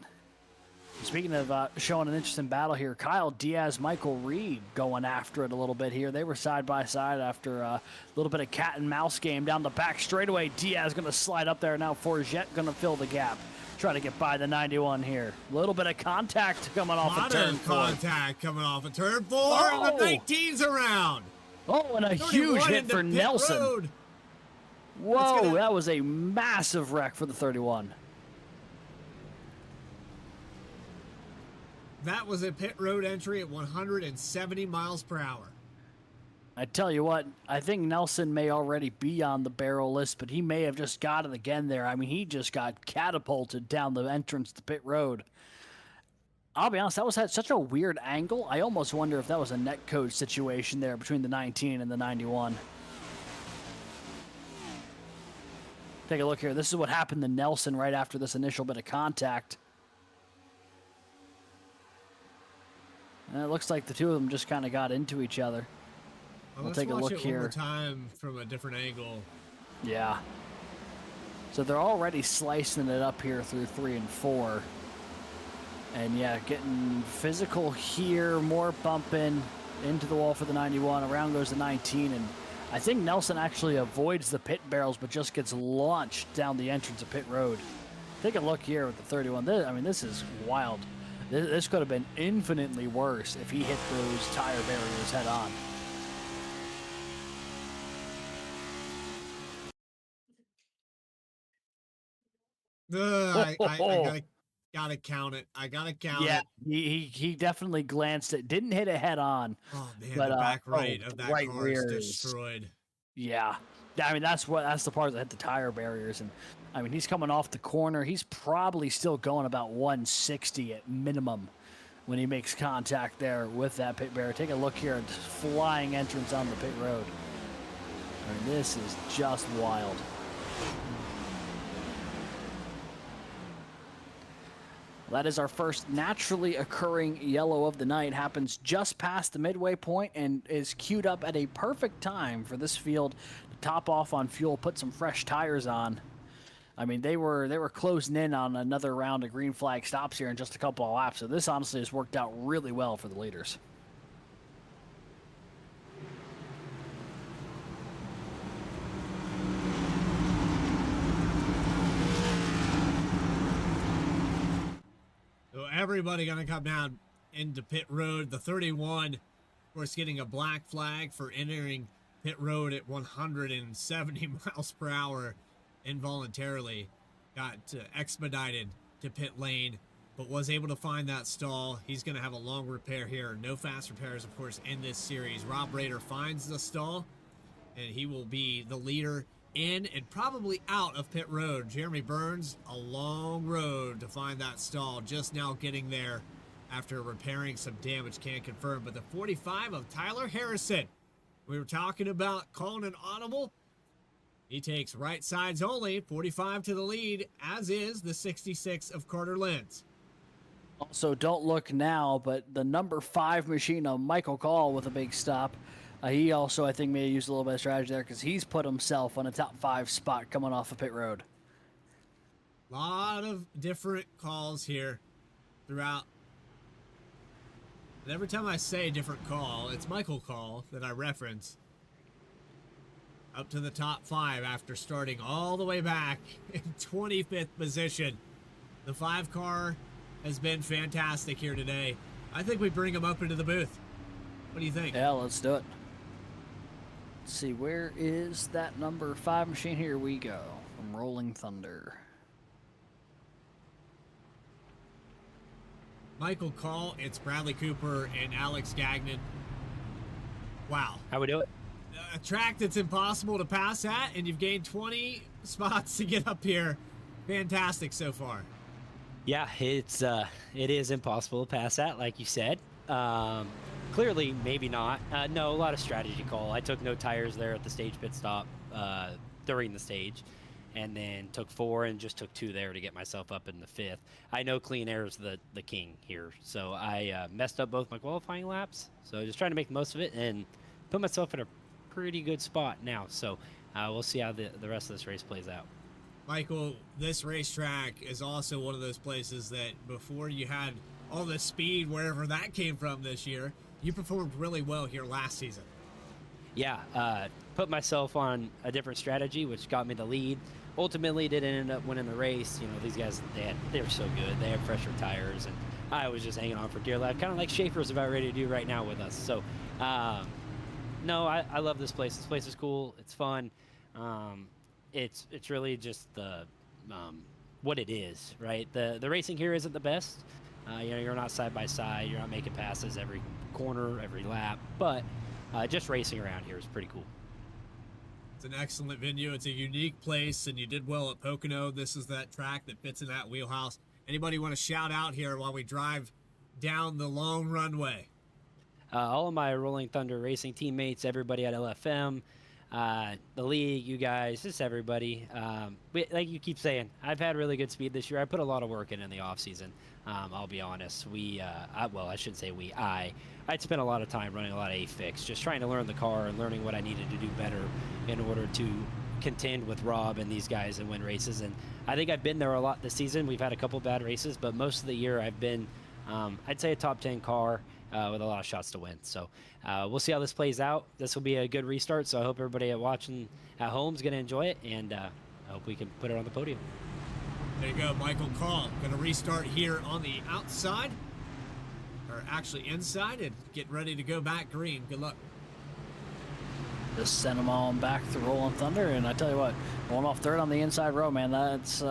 Speaking of showing an interesting battle here, Kyle Diaz, Michael Reed going after it a little bit here. They were side by side after a little bit of cat and mouse game down the back straightaway. Diaz going to slide up there now. Forget going to fill the gap. Try to get by the 91 here. A little bit of contact coming off of turn 4. Contact coming off of turn 4, and the 19's around. Oh, and a huge hit for Nelson. Road. Whoa, that was a massive wreck for the 31. That was a pit road entry at 170 miles per hour. I tell you what, I think Nelson may already be on the barrel list, but he may have just got it again there. I mean, he just got catapulted down the entrance to pit road. I'll be honest, that was at such a weird angle. I almost wonder if that was a netcode situation there between the 19 and the 91. Take a look here. This is what happened to Nelson right after this initial bit of contact. And it looks like the two of them just kind of got into each other. We'll take a look here. One more time from a different angle. Yeah. So they're already slicing it up here through 3 and 4. And yeah, getting physical here, more bumping into the wall for the 91. Around goes the 19, and I think Nelson actually avoids the pit barrels, but just gets launched down the entrance of pit road. Take a look here with the 31. I mean, this is wild. This could have been infinitely worse if he hit those tire barriers head on. I gotta count it. I gotta count it. Yeah, he definitely glanced it. Didn't hit it head on. Oh man, but, the back right of that right car rear is destroyed. Yeah, I mean that's the part that hit the tire barriers, and I mean he's coming off the corner. He's probably still going about 160 at minimum when he makes contact there with that pit barrier. Take a look here at flying entrance on the pit road. I mean this is just wild. That is our first naturally occurring yellow of the night. Happens just past the midway point and is queued up at a perfect time for this field to top off on fuel, put some fresh tires on. I mean, they were closing in on another round of green flag stops here in just a couple of laps. So this honestly has worked out really well for the leaders. So everybody gonna come down into pit road. The 31, of course, getting a black flag for entering pit road at 170 miles per hour involuntarily. Got expedited to pit lane, but was able to find that stall. He's gonna have a long repair here. No fast repairs, of course, in this series. Rob Rader finds the stall, and he will be the leader in and probably out of pit road. Jeremy Burns, a long road to find that stall, just now getting there after repairing some damage, can't confirm. But the 45 of Tyler Harrison, we were talking about calling an audible. He takes right sides only, 45 to the lead, as is the 66 of Carter Lentz. Also, don't look now, but the number 5 machine of Michael Call with a big stop. He also, I think, may have used a little bit of strategy there because he's put himself on a top 5 spot coming off of pit road. A lot of different calls here throughout. And every time I say different call, it's Michael Call that I reference. Up to the top 5 after starting all the way back in 25th position. The 5 car has been fantastic here today. I think we bring him up into the booth. What do you think? Yeah, let's do it. Let's see, where is that number 5 machine? Here we go, from Rolling Thunder. Michael Call, it's Bradley Cooper and Alex Gagnon. Wow. How we do it? A track that's impossible to pass at, and you've gained 20 spots to get up here. Fantastic so far. Yeah, it is impossible to pass at, like you said. Clearly, maybe not. No, a lot of strategy call. I took no tires there at the stage pit stop during the stage, and then took 4 and just took 2 there to get myself up in the 5th. I know clean air is the king here, so I messed up both my qualifying laps. So just trying to make the most of it and put myself in a pretty good spot now. So we'll see how the rest of this race plays out. Michael, this racetrack is also one of those places that before you had all the speed, wherever that came from this year, you performed really well here last season. Yeah, put myself on a different strategy, which got me the lead. Ultimately, didn't end up winning the race. You know, these guys, they were so good. They had fresher tires, and I was just hanging on for dear life, kind of like Schaefer's about ready to do right now with us. So, no, I love this place. This place is cool. It's fun. it's really just the what it is, right? The racing here isn't the best. You know, you're not side by side. You're not making passes every corner, every lap. But just racing around here is pretty cool. It's an excellent venue. It's a unique place, and you did well at Pocono. This is that track that fits in that wheelhouse. Anybody want to shout out here while we drive down the long runway? All of my Rolling Thunder Racing teammates, everybody at LFM, the league, you guys, just everybody. Like you keep saying, I've had really good speed this year. I put a lot of work in the off season. I'll be honest. I shouldn't say we. I'd spent a lot of time running a lot of A-Fix, just trying to learn the car and learning what I needed to do better in order to contend with Rob and these guys and win races. And I think I've been there a lot this season. We've had a couple bad races, but most of the year I've been, I'd say, a top 10 car with a lot of shots to win. So we'll see how this plays out. This will be a good restart, so I hope everybody watching at home is going to enjoy it, and I hope we can put it on the podium. There you go, Michael Call. Going to restart here on the outside, or actually inside, and get ready to go back green. Good luck. Just send them on back to Rolling Thunder, and I tell you what, going off third on the inside row, man, that's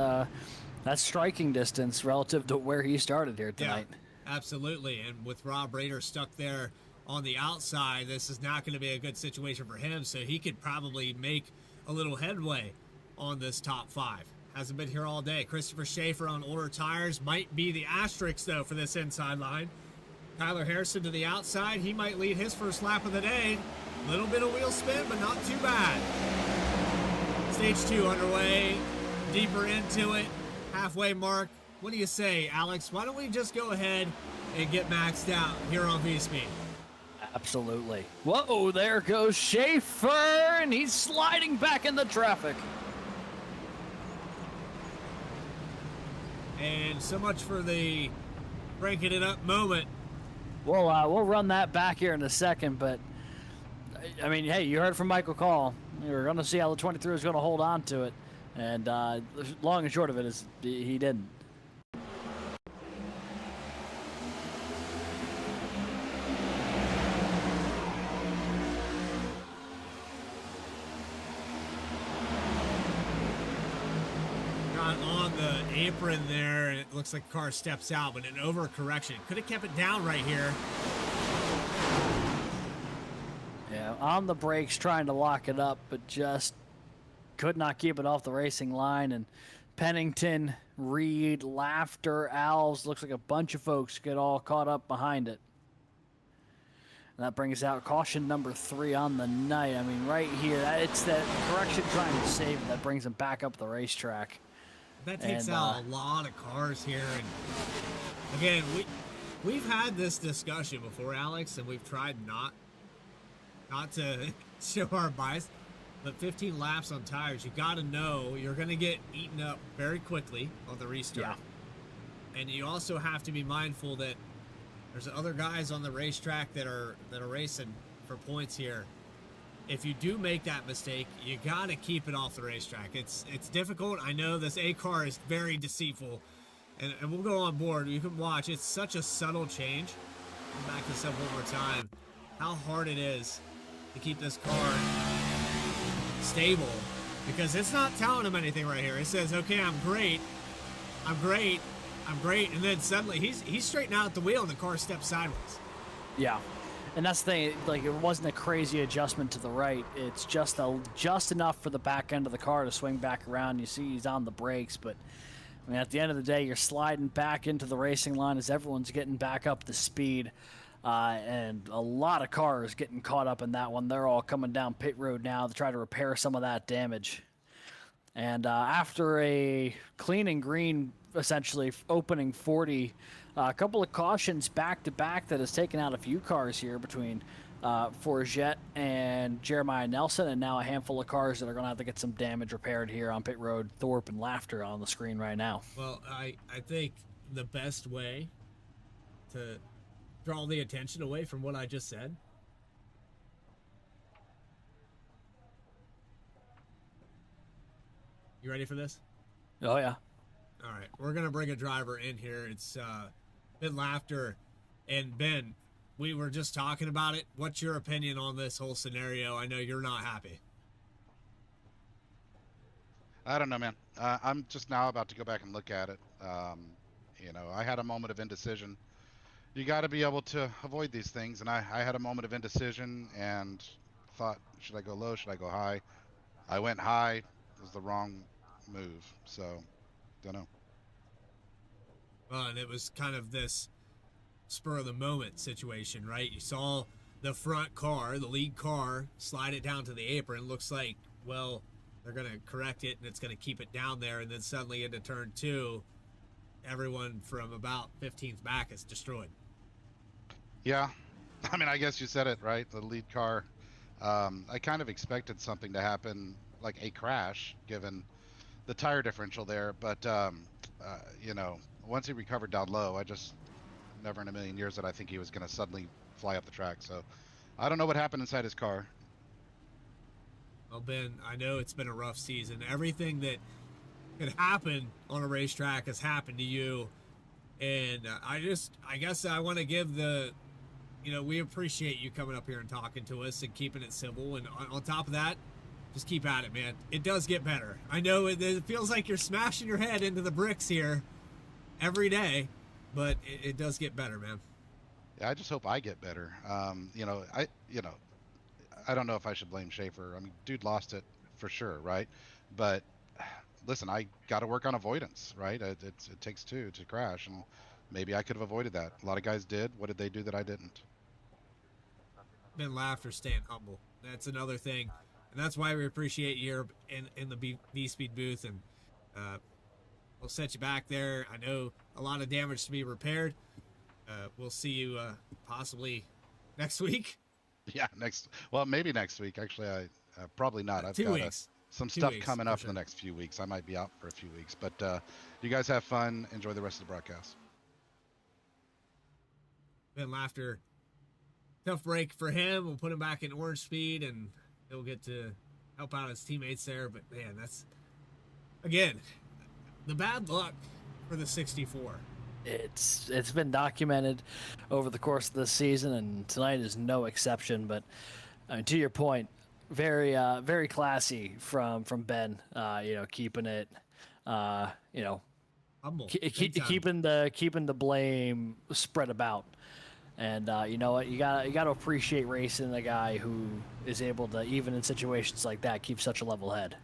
striking distance relative to where he started here tonight. Yeah, absolutely. And with Rob Rader stuck there on the outside, this is not going to be a good situation for him, so he could probably make a little headway on this top 5. Hasn't been here all day. Christopher Schaefer on older tires might be the asterisk, though, for this inside line. Tyler Harrison to the outside. He might lead his first lap of the day. Little bit of wheel spin, but not too bad. Stage 2 underway. Deeper into it. Halfway mark. What do you say, Alex? Why don't we just go ahead and get maxed out here on Vspeed? Absolutely. Whoa, there goes Schaefer, and he's sliding back in the traffic. And so much for the breaking it up moment. We'll run that back here in a second, but I mean, hey, you heard from Michael Call. You're going to see how the 23 is going to hold on to it, and long and short of it is he didn't. On the apron there, and it looks like the car steps out, but an overcorrection. Could have kept it down right here. Yeah, on the brakes trying to lock it up, but just could not keep it off the racing line. And Pennington, Reed, Laughter, Alves, looks like a bunch of folks get all caught up behind it. And that brings out caution number 3 on the night. I mean, right here, it's that correction trying to save it that brings him back up the racetrack. That takes out a lot of cars here. And again, we've had this discussion before, Alex, and we've tried not to show our bias. But 15 laps on tires, you got to know you're going to get eaten up very quickly on the restart. Yeah. And you also have to be mindful that there's other guys on the racetrack that are racing for points here. If you do make that mistake, you got to keep it off the racetrack. It's difficult. I know this A car is very deceitful, and we'll go on board. You can watch. It's such a subtle change. I'll back this up one more time. How hard it is to keep this car stable, because it's not telling him anything right here. It says, okay, I'm great, and then suddenly he's straightening out the wheel and the car steps sideways. Yeah. And that's the thing, like, it wasn't a crazy adjustment to the right. It's just enough for the back end of the car to swing back around. You see he's on the brakes, but I mean, at the end of the day, you're sliding back into the racing line as everyone's getting back up to speed. And a lot of cars getting caught up in that one. They're all coming down pit road now to try to repair some of that damage. And after a clean and green, essentially opening 40, a couple of cautions back-to-back that has taken out a few cars here between Forget and Jeremiah Nelson, and now a handful of cars that are going to have to get some damage repaired here on pit road. Thorpe and Laughter on the screen right now. Well, I think the best way to draw the attention away from what I just said You ready for this? Oh, yeah. All right, we're going to bring a driver in here. It's Ben Laughter. And Ben, we were just talking about it. What's your opinion on this whole scenario? I know you're not happy. I don't know, man. I'm just now about to go back and look at it. I had a moment of indecision. You got to be able to avoid these things, and I had a moment of indecision and thought, should I go low? Should I go high? I went high. It was the wrong move. So, don't know. And it was kind of this spur of the moment situation, right? You saw the front car, the lead car, slide it down to the apron. Looks like, well, they're going to correct it and it's going to keep it down there. And then suddenly into turn 2, everyone from about 15th back is destroyed. Yeah. I mean, I guess you said it, right? The lead car. I kind of expected something to happen, like a crash, given the tire differential there. But, once he recovered down low, I just never in a million years that I think he was going to suddenly fly up the track. So I don't know what happened inside his car. Well, Ben, I know it's been a rough season. Everything that could happen on a racetrack has happened to you. And I guess I want to give we appreciate you coming up here and talking to us and keeping it civil. And on top of that, just keep at it, man. It does get better. I know it feels like you're smashing your head into the bricks here every day, but it does get better, man. Yeah, I just hope I get better. I don't know if I should blame Schaefer. I mean, dude lost it for sure, right? But listen, I got to work on avoidance, right? It takes two to crash, and maybe I could have avoided that. A lot of guys did. What did they do that I didn't? Ben Laughter staying humble. That's another thing, and that's why we appreciate you in the Vspeed booth, and we'll set you back there. I know a lot of damage to be repaired. We'll see you possibly next week. Yeah, maybe next week. Actually, I probably not. I've 2 got weeks. Some 2 stuff weeks, coming up sure. in the next few weeks. I might be out for a few weeks, but you guys have fun. Enjoy the rest of the broadcast. Ben Laughter, tough break for him. We'll put him back in orange speed, and he'll get to help out his teammates there. But man, that's again the bad luck for the 64. It's been documented over the course of this season, and tonight is no exception. But to your point, very very classy from Ben. Keeping it, Humble. keeping the blame spread about. And you know what? You gotta appreciate racing a guy who is able to, even in situations like that, keep such a level head.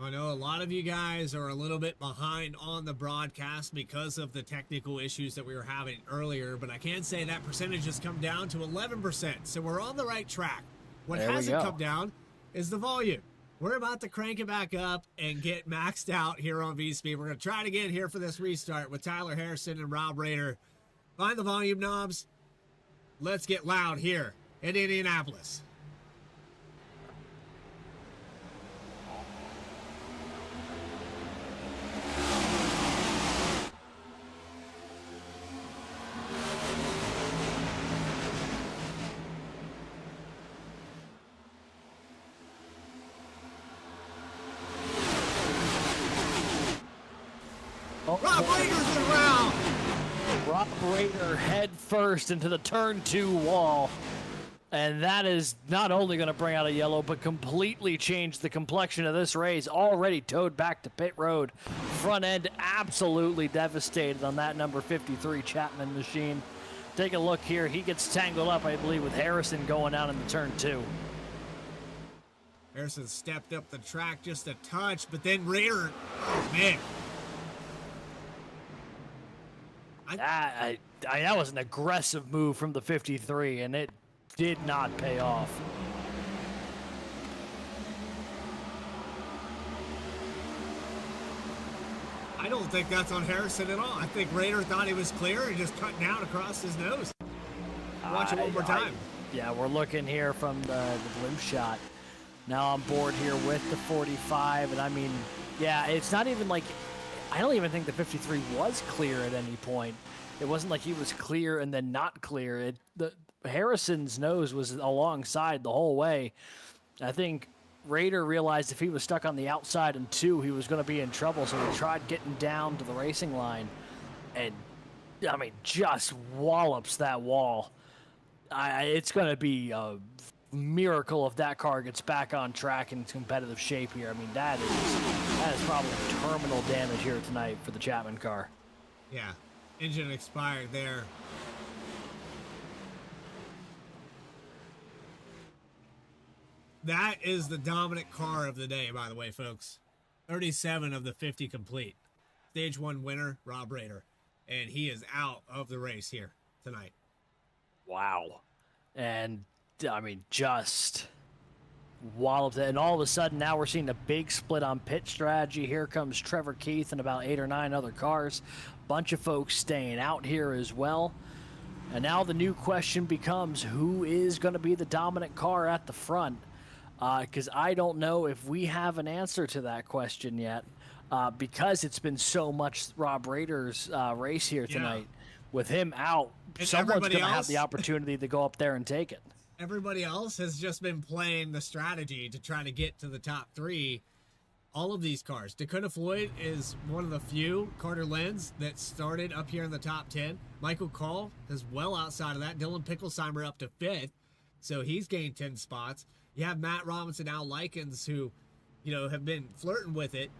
I know a lot of you guys are a little bit behind on the broadcast because of the technical issues that we were having earlier, but I can say that percentage has come down to 11%, so we're on the right track. What hasn't come down is the volume. We're about to crank it back up and get maxed out here on Vspeed. We're going to try it again here for this restart with Tyler Harrison and Rob Rader. Find the volume knobs. Let's get loud here in Indianapolis. Rob Rader's around. Rob Rader head first into the turn 2 wall. And that is not only going to bring out a yellow, but completely change the complexion of this race. Already towed back to pit road. Front end absolutely devastated on that number 53 Chapman machine. Take a look here. He gets tangled up, I believe, with Harrison going down in the turn 2. Harrison stepped up the track just a touch, but then Rader, oh man. That was an aggressive move from the 53, and it did not pay off. I don't think that's on Harrison at all. I think Rader thought he was clear and just cut down across his nose. Watch it one more time. Yeah, we're looking here from the blue shot. Now on board here with the 45, and I mean, yeah, it's not even like, I don't even think the 53 was clear at any point. It wasn't like he was clear and then not clear. Harrison's nose was alongside the whole way. I think Rader realized if he was stuck on the outside in 2, he was going to be in trouble, so he tried getting down to the racing line and, I mean, just wallops that wall. It's going to be a miracle if that car gets back on track in competitive shape here. I mean, that is probably terminal damage here tonight for the Chapman car. Yeah, engine expired there. That is the dominant car of the day, by the way, folks. 37 of the 50 complete. Stage 1 winner, Rob Rader. And he is out of the race here tonight. Wow. And, I mean, just walloped it. And all of a sudden, now we're seeing a big split on pit strategy. Here comes Trevor Keith and about 8 or 9 other cars. Bunch of folks staying out here as well. And now the new question becomes, who is going to be the dominant car at the front? Because I don't know if we have an answer to that question yet, because it's been so much Rob Rader's race here tonight. With him out, And someone's going to have else- the opportunity to go up there and take it. Everybody else has just been playing the strategy to try to get to the top 3. All of these cars. Dakota Floyd is one of the few, Carter Lenz, that started up here in the top 10. Michael Call is well outside of that. Dylan Picklesheimer up to 5th, so he's gained 10 spots. You have Matt Robinson, Al Likens, who, have been flirting with it.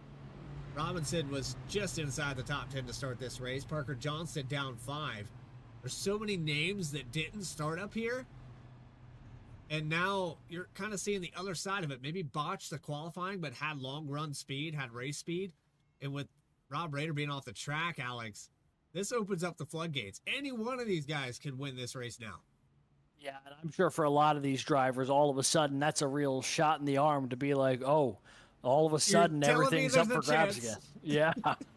Robinson was just inside the top 10 to start this race. Parker Johnston down 5. There's so many names that didn't start up here. And now you're kind of seeing the other side of it. Maybe botched the qualifying, but had long run speed, had race speed. And with Rob Rader being off the track, Alex, this opens up the floodgates. Any one of these guys can win this race now. Yeah, and I'm sure for a lot of these drivers, all of a sudden, that's a real shot in the arm to be like, oh, all of a sudden, everything's up for grabs again. Yeah.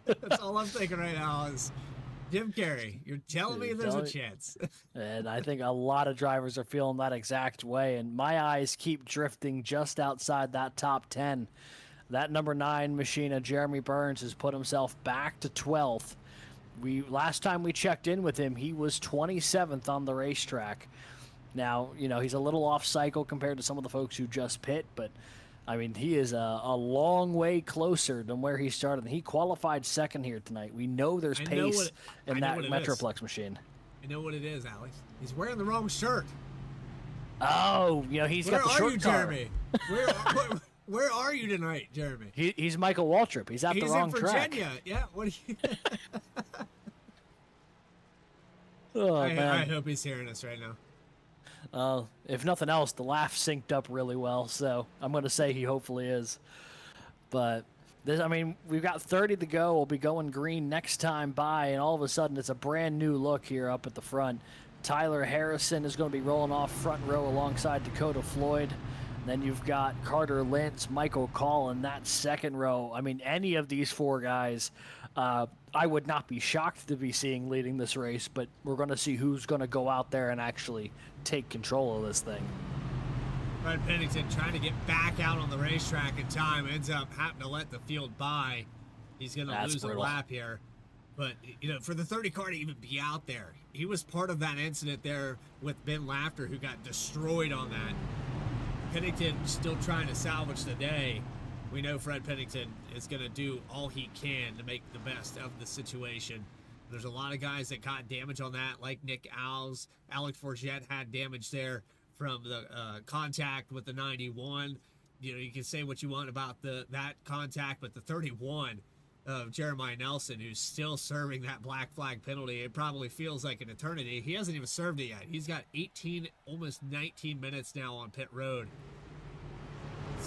That's all I'm thinking right now is, Jim Carrey, you're telling me there's a chance. And I think a lot of drivers are feeling that exact way. And my eyes keep drifting just outside that top 10. That number 9 Machina, Jeremy Burns, has put himself back to 12th. Last time we checked in with him, he was 27th on the racetrack. Now, he's a little off cycle compared to some of the folks who just pit, but I mean, he is a long way closer than where he started. And he qualified 2nd here tonight. We know there's pace in that Metroplex machine. I know what it is, Alex. He's wearing the wrong shirt. Oh, he's got the short car. Jeremy? Where are you tonight, Jeremy? He's Michael Waltrip. He's at the wrong track. He's in Virginia. Yeah. What? Oh, man. I hope he's hearing us right now. If nothing else, the laugh synced up really well, so I'm going to say he hopefully is. But, we've got 30 to go. We'll be going green next time by, and all of a sudden it's a brand new look here up at the front. Tyler Harrison is going to be rolling off front row alongside Dakota Floyd. Then you've got Carter Lentz, Michael Call in that second row. I mean, any of these 4 guys, I would not be shocked to be seeing leading this race, but we're going to see who's going to go out there and actually take control of this thing. Fred Pennington trying to get back out on the racetrack in time, ends up having to let the field by. He's going to lose brutal. a lap here. But, for the 30 car to even be out there, he was part of that incident there with Ben Laughter, who got destroyed on that. Pennington still trying to salvage the day. We know Fred Pennington is going to do all he can to make the best of the situation. There's a lot of guys that got damage on that, like Nick Alves. Alex Forget had damage there from the contact with the 91. You can say what you want about that contact, but the 31 of Jeremiah Nelson, who's still serving that black flag penalty, it probably feels like an eternity. He hasn't even served it yet. He's got 18, almost 19 minutes now on pit road.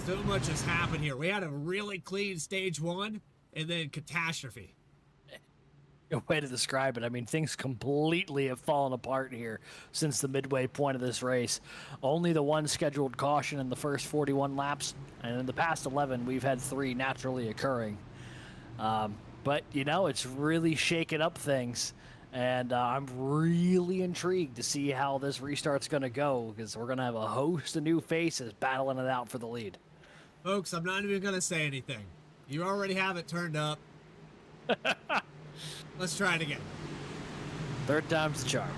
So much has happened here. We had a really clean stage 1 and then catastrophe. Good way to describe it. I mean, things completely have fallen apart here since the midway point of this race. Only the one scheduled caution in the first 41 laps, and in the past 11, we've had 3 naturally occurring. But, it's really shaken up things, and I'm really intrigued to see how this restart's going to go, because we're going to have a host of new faces battling it out for the lead. Folks, I'm not even going to say anything. You already have it turned up. Let's try it again. 3rd time's the charm.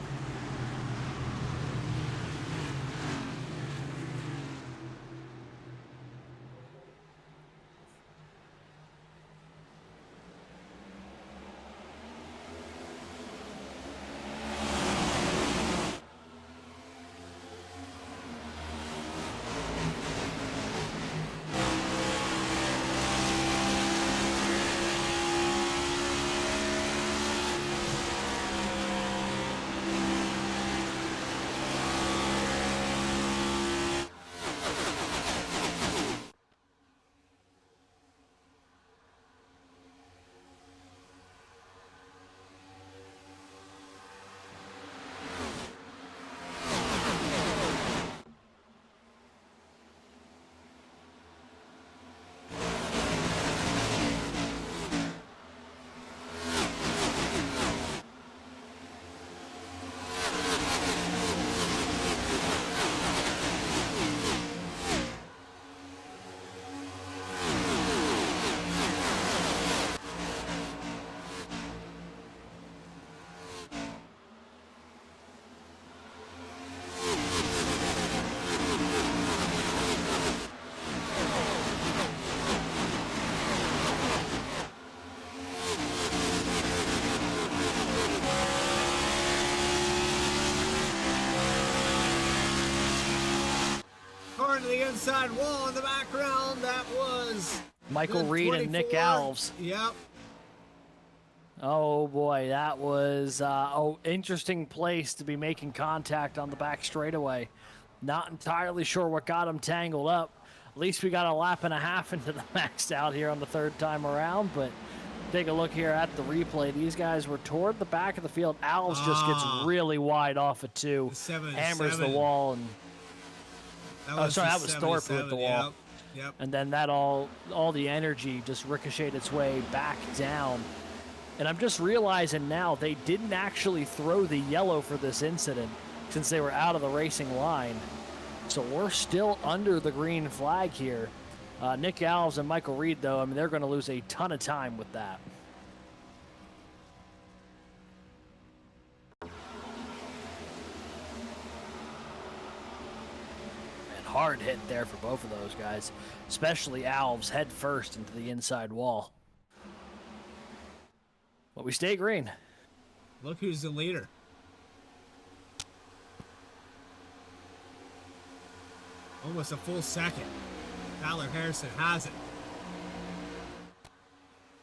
to the inside wall in the background. That was Michael the Reed and Nick 24. Alves. Yep. Oh boy, that was interesting place to be making contact on the back straightaway. Not entirely sure what got him tangled up. At least we got a lap and a half into the maxed out here on the third time around, but take a look here at the replay. These guys were toward the back of the field. Alves just gets really wide off at 2, hammers the wall, and that was Thorpe with the wall. Yep. And then that all the energy just ricocheted its way back down. And I'm just realizing now they didn't actually throw the yellow for this incident since they were out of the racing line. So we're still under the green flag here. Nick Alves and Michael Reed, though, I mean, they're going to lose a ton of time with that. And hard hit there for both of those guys, especially Alves head first into the inside wall. But we stay green. Look who's the leader. Almost a full second. Tyler Harrison has it.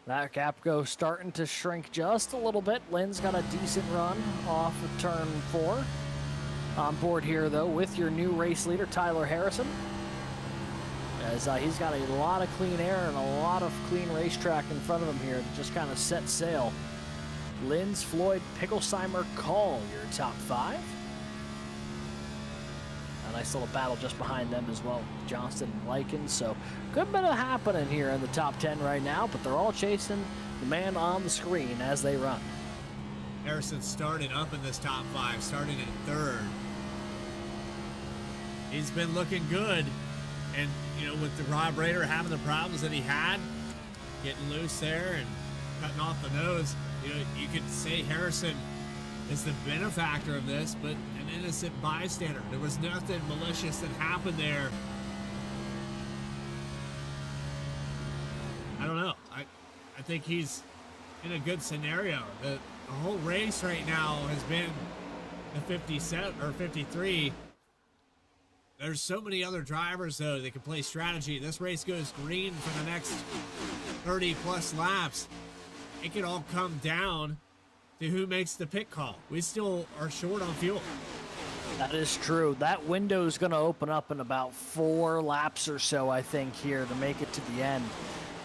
That gap goes starting to shrink just a little bit. Lynn's got a decent run off of turn 4. On board here, though, with your new race leader, Tyler Harrison. As he's got a lot of clean air and a lot of clean racetrack in front of him here to just kind of set sail. Linz, Floyd, Picklesheimer, Call, your top 5. A nice little battle just behind them as well, Johnston and Likens. So good bit of happening here in the top 10 right now, but they're all chasing the man on the screen as they run. Harrison started up in this top 5, starting in 3rd. He's been looking good. And, you know, with the Rob Raider having the problems that he had, getting loose there and cutting off the nose, you know, you could say Harrison is the benefactor of this, but an innocent bystander. There was nothing malicious that happened there. I don't know. I think he's in a good scenario. The whole race right now has been the 57 or 53. There's so many other drivers, though, that can play strategy. This race goes green for the next 30-plus laps. It could all come down to who makes the pit call. We still are short on fuel. That is true. That window is going to open up in about 4 laps or so, I think, here to make it to the end.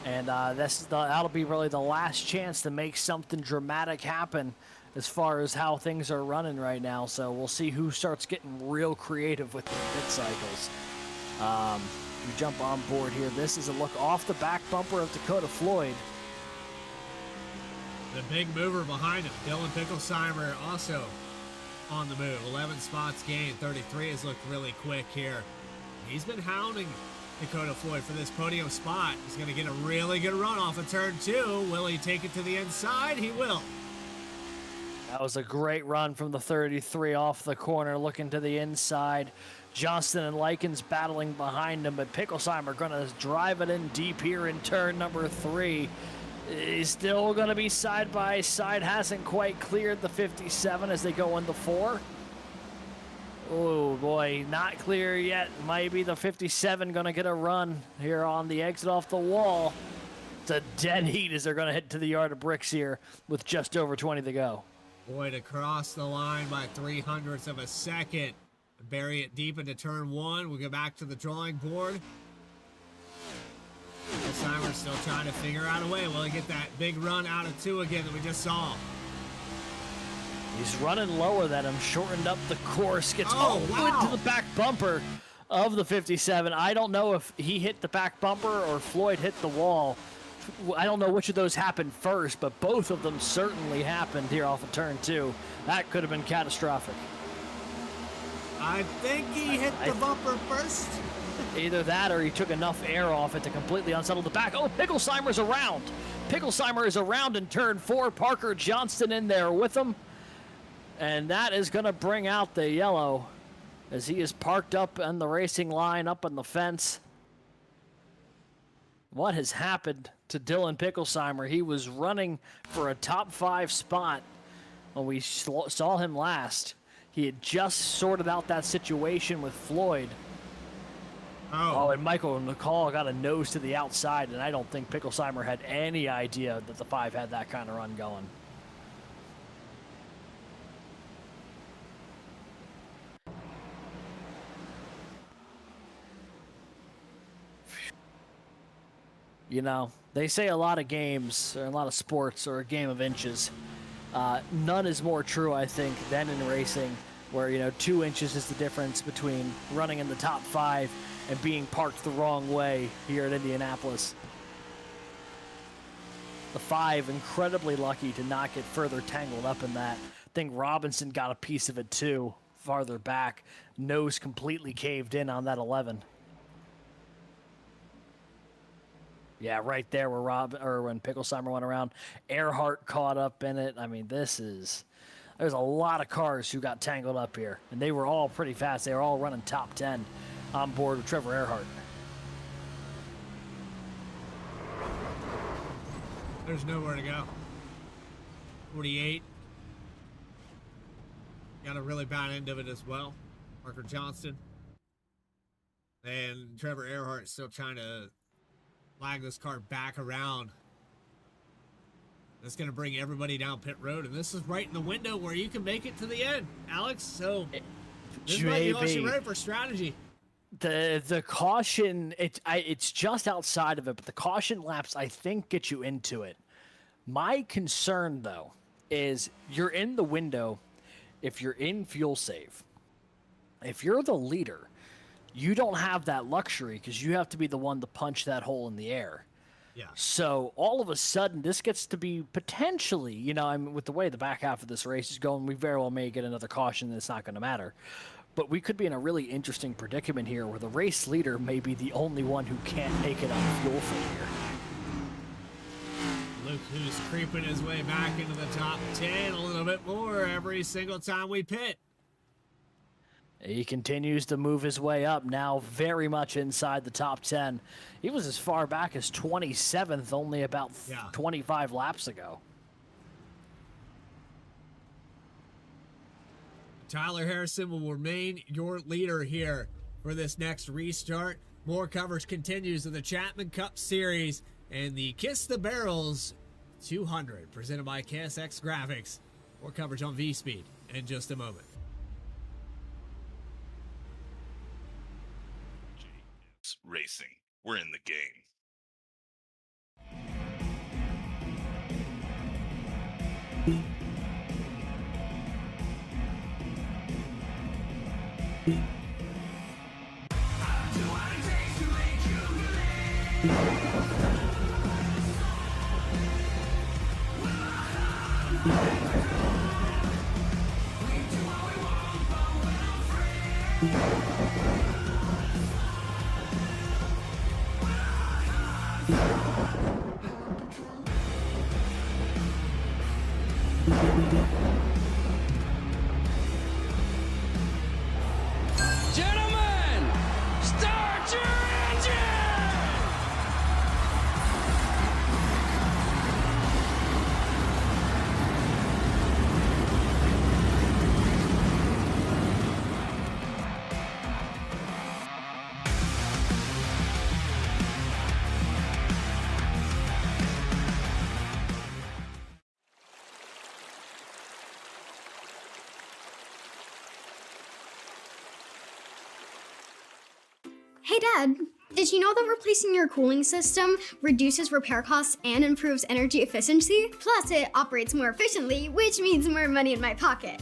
And that'll be really the last chance to make something dramatic happen as far as how things are running right now. So we'll see who starts getting real creative with the pit cycles. We jump on board here. This is a look off the back bumper of Dakota Floyd. The big mover behind him, Dylan Picklesheimer, also on the move. 11 spots gained. 33 has looked really quick here. He's been hounding Dakota Floyd for this podium spot. He's going to get a really good run off of turn 2. Will he take it to the inside? He will. That was a great run from the 33 off the corner, looking to the inside. Johnston and Likens battling behind him, but Picklesheimer going to drive it in deep here in turn number 3. He's still going to be side by side. Hasn't quite cleared the 57 as they go into 4. Oh boy, not clear yet. Maybe the 57 going to get a run here on the exit off the wall. It's a dead heat as they're going to head to the yard of bricks here with just over 20 to go. Boy, to cross the line by 0.03 of a second. Bury it deep into turn 1. We'll go back to the drawing board. Picklesheimer's still trying to figure out a way. Will he get that big run out of 2 again that we just saw? He's running lower than him, shortened up the course, gets wow. into the back bumper of the 57. I don't know if he hit the back bumper or Floyd hit the wall. I don't know which of those happened first, but both of them certainly happened here off of turn 2. That could have been catastrophic. I think he hit the bumper first. Either that or he took enough air off it to completely unsettle the back. Oh, Picklesheimer's around. Picklesheimer is around in turn 4. Parker Johnston in there with him. And that is going to bring out the yellow as he is parked up on the racing line, up on the fence. What has happened to Dylan Picklesheimer? He was running for a top 5 spot when we saw him last. He had just sorted out that situation with Floyd. Oh, and Michael McCall got a nose to the outside, and I don't think Picklesheimer had any idea that the 5 had that kind of run going. You know, they say a lot of games, or a lot of sports, are a game of inches. None is more true, I think, than in racing, where, you know, 2 inches is the difference between running in the top 5 and being parked the wrong way here at Indianapolis. The 5 incredibly lucky to not get further tangled up in that. I think Robinson got a piece of it too, farther back. Nose completely caved in on that 11. Yeah, right there where when Picklesheimer went around, Earhart caught up in it. I mean, there's a lot of cars who got tangled up here, and they were all pretty fast. They were all running top 10 on board with Trevor Earhart. There's nowhere to go. 48. Got a really bad end of it as well. Parker Johnston. And Trevor Earhart still trying to lag this car back around. That's going to bring everybody down pit road, and this is right in the window where you can make it to the end, Alex. So this might be all she read for strategy. The caution, it's just outside of it, but the caution laps, I think, get you into it. My concern, though, is you're in the window if you're in fuel save. If you're the leader, you don't have that luxury because you have to be the one to punch that hole in the air. Yeah. So all of a sudden, this gets to be potentially, you know, I mean, with the way the back half of this race is going, we very well may get another caution and it's not going to matter. But we could be in a really interesting predicament here where the race leader may be the only one who can't make it on fuel failure. Luke, who's creeping his way back into the top 10 a little bit more every single time we pit. He continues to move his way up, now very much inside the top 10. He was as far back as 27th only about 25 laps ago. Tyler Harrison will remain your leader here for this next restart. More coverage continues of the Chapman Cup Series and the Kiss the Barrels 200 presented by KSX Graphics. More coverage on Vspeed in just a moment. Racing. We're in the game. Gentlemen, start your engine! Hey Dad, did you know that replacing your cooling system reduces repair costs and improves energy efficiency? Plus, it operates more efficiently, which means more money in my pocket.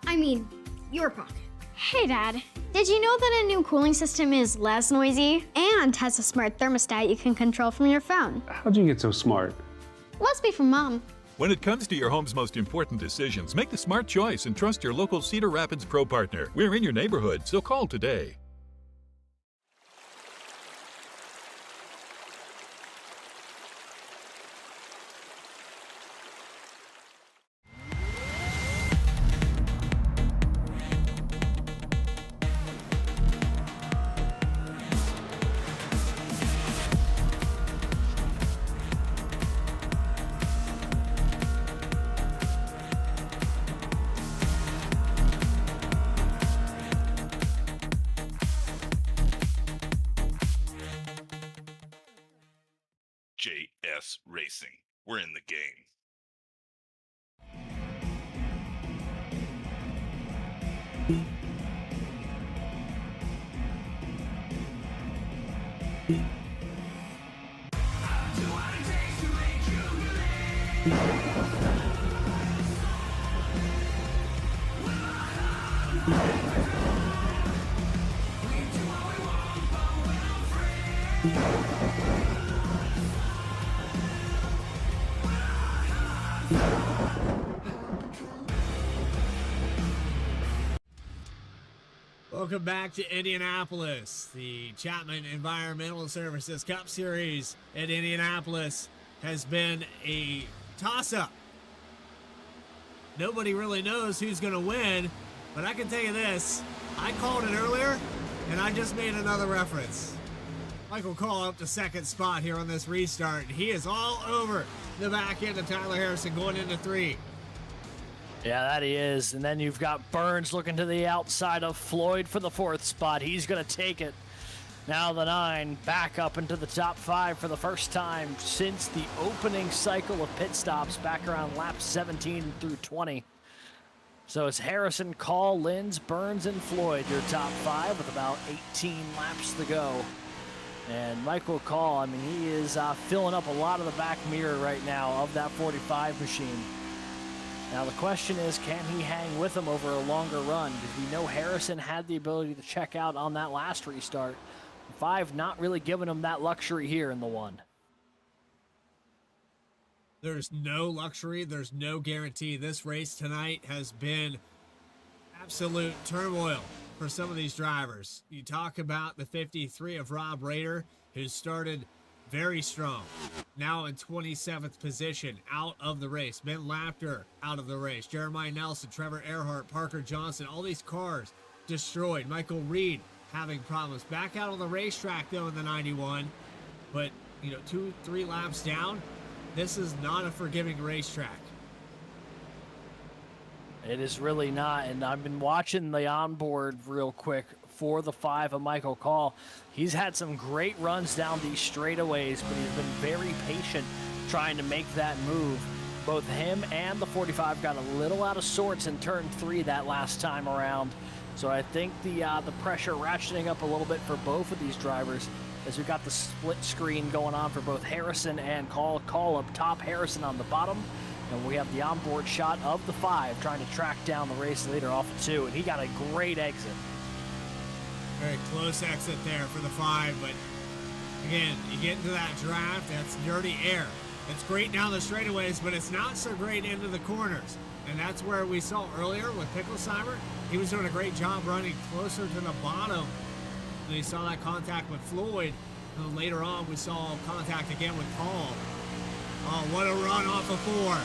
I mean, your pocket. Hey Dad, did you know that a new cooling system is less noisy and has a smart thermostat you can control from your phone? How'd you get so smart? Must be from Mom. When it comes to your home's most important decisions, make the smart choice and trust your local Cedar Rapids Pro partner. We're in your neighborhood, so call today. racing. We're in the game. Welcome back to Indianapolis. The Chapman Environmental Services Cup Series at Indianapolis has been a toss-up. Nobody really knows who's going to win, but I can tell you this. I called it earlier, and I just made another reference. Michael Call up to second spot here on this restart. He is all over the back end of Tyler Harrison going into 3. Yeah, that he is. And then you've got Burns looking to the outside of Floyd for the 4th spot. He's going to take it. Now the 9 back up into the top 5 for the first time since the opening cycle of pit stops back around laps 17 through 20. So it's Harrison, Call, Linz, Burns, and Floyd, your top 5 with about 18 laps to go. And Michael Call, I mean, he is filling up a lot of the back mirror right now of that 45 machine. Now the question is, can he hang with him over a longer run? Because we know Harrison had the ability to check out on that last restart. 5 not really giving him that luxury here in the 1. There's no luxury. There's no guarantee. This race tonight has been absolute turmoil for some of these drivers. You talk about the 53 of Rob Rader, who started very strong. Now in 27th position, out of the race. Ben Lapter, out of the race. Jeremiah Nelson, Trevor Earhart, Parker Johnson, all these cars destroyed. Michael Reed having problems. Back out on the racetrack, though, in the 91. But, 2-3 laps down, this is not a forgiving racetrack. It is really not, and I've been watching the onboard real quick for the 5 of Michael Call. He's had some great runs down these straightaways, but he's been very patient trying to make that move. Both him and the 45 got a little out of sorts in turn 3 that last time around. So I think the pressure ratcheting up a little bit for both of these drivers as we've got the split screen going on for both Harrison and Call. Call up top, Harrison on the bottom. And we have the onboard shot of the 5 trying to track down the race leader off of 2. And he got a great exit. Very close exit there for the 5. But again, you get into that draft, that's dirty air. It's great down the straightaways, but it's not so great into the corners. And that's where we saw earlier with Picklesheimer. He was doing a great job running closer to the bottom. And you saw that contact with Floyd. And then later on, we saw contact again with Paul. Oh, what a run off of 4.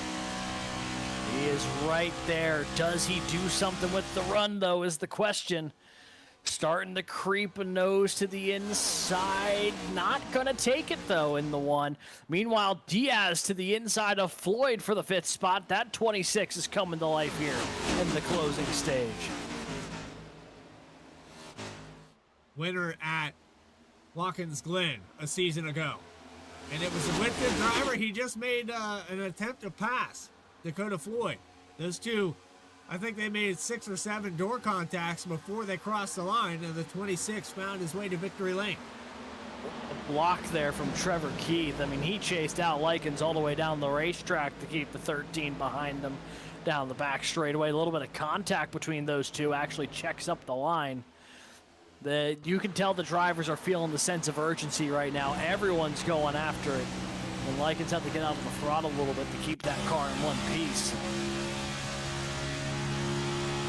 He is right there. Does he do something with the run, though, is the question. Starting to creep a nose to the inside. Not going to take it, though, in the 1. Meanwhile, Diaz to the inside of Floyd for the 5th spot. That 26 is coming to life here in the closing stage. Winner at Watkins Glen a season ago. And it was a Whitfield driver. He just made an attempt to pass Dakota Floyd. Those two, I think they made 6 or 7 door contacts before they crossed the line, and the 26 found his way to victory lane. A block there from Trevor Keith. I mean, he chased out Likens all the way down the racetrack to keep the 13 behind them down the back straightaway. A little bit of contact between those two actually checks up the line. You can tell the drivers are feeling the sense of urgency right now. Everyone's going after it. And Likens had to get out of the throttle a little bit to keep that car in one piece.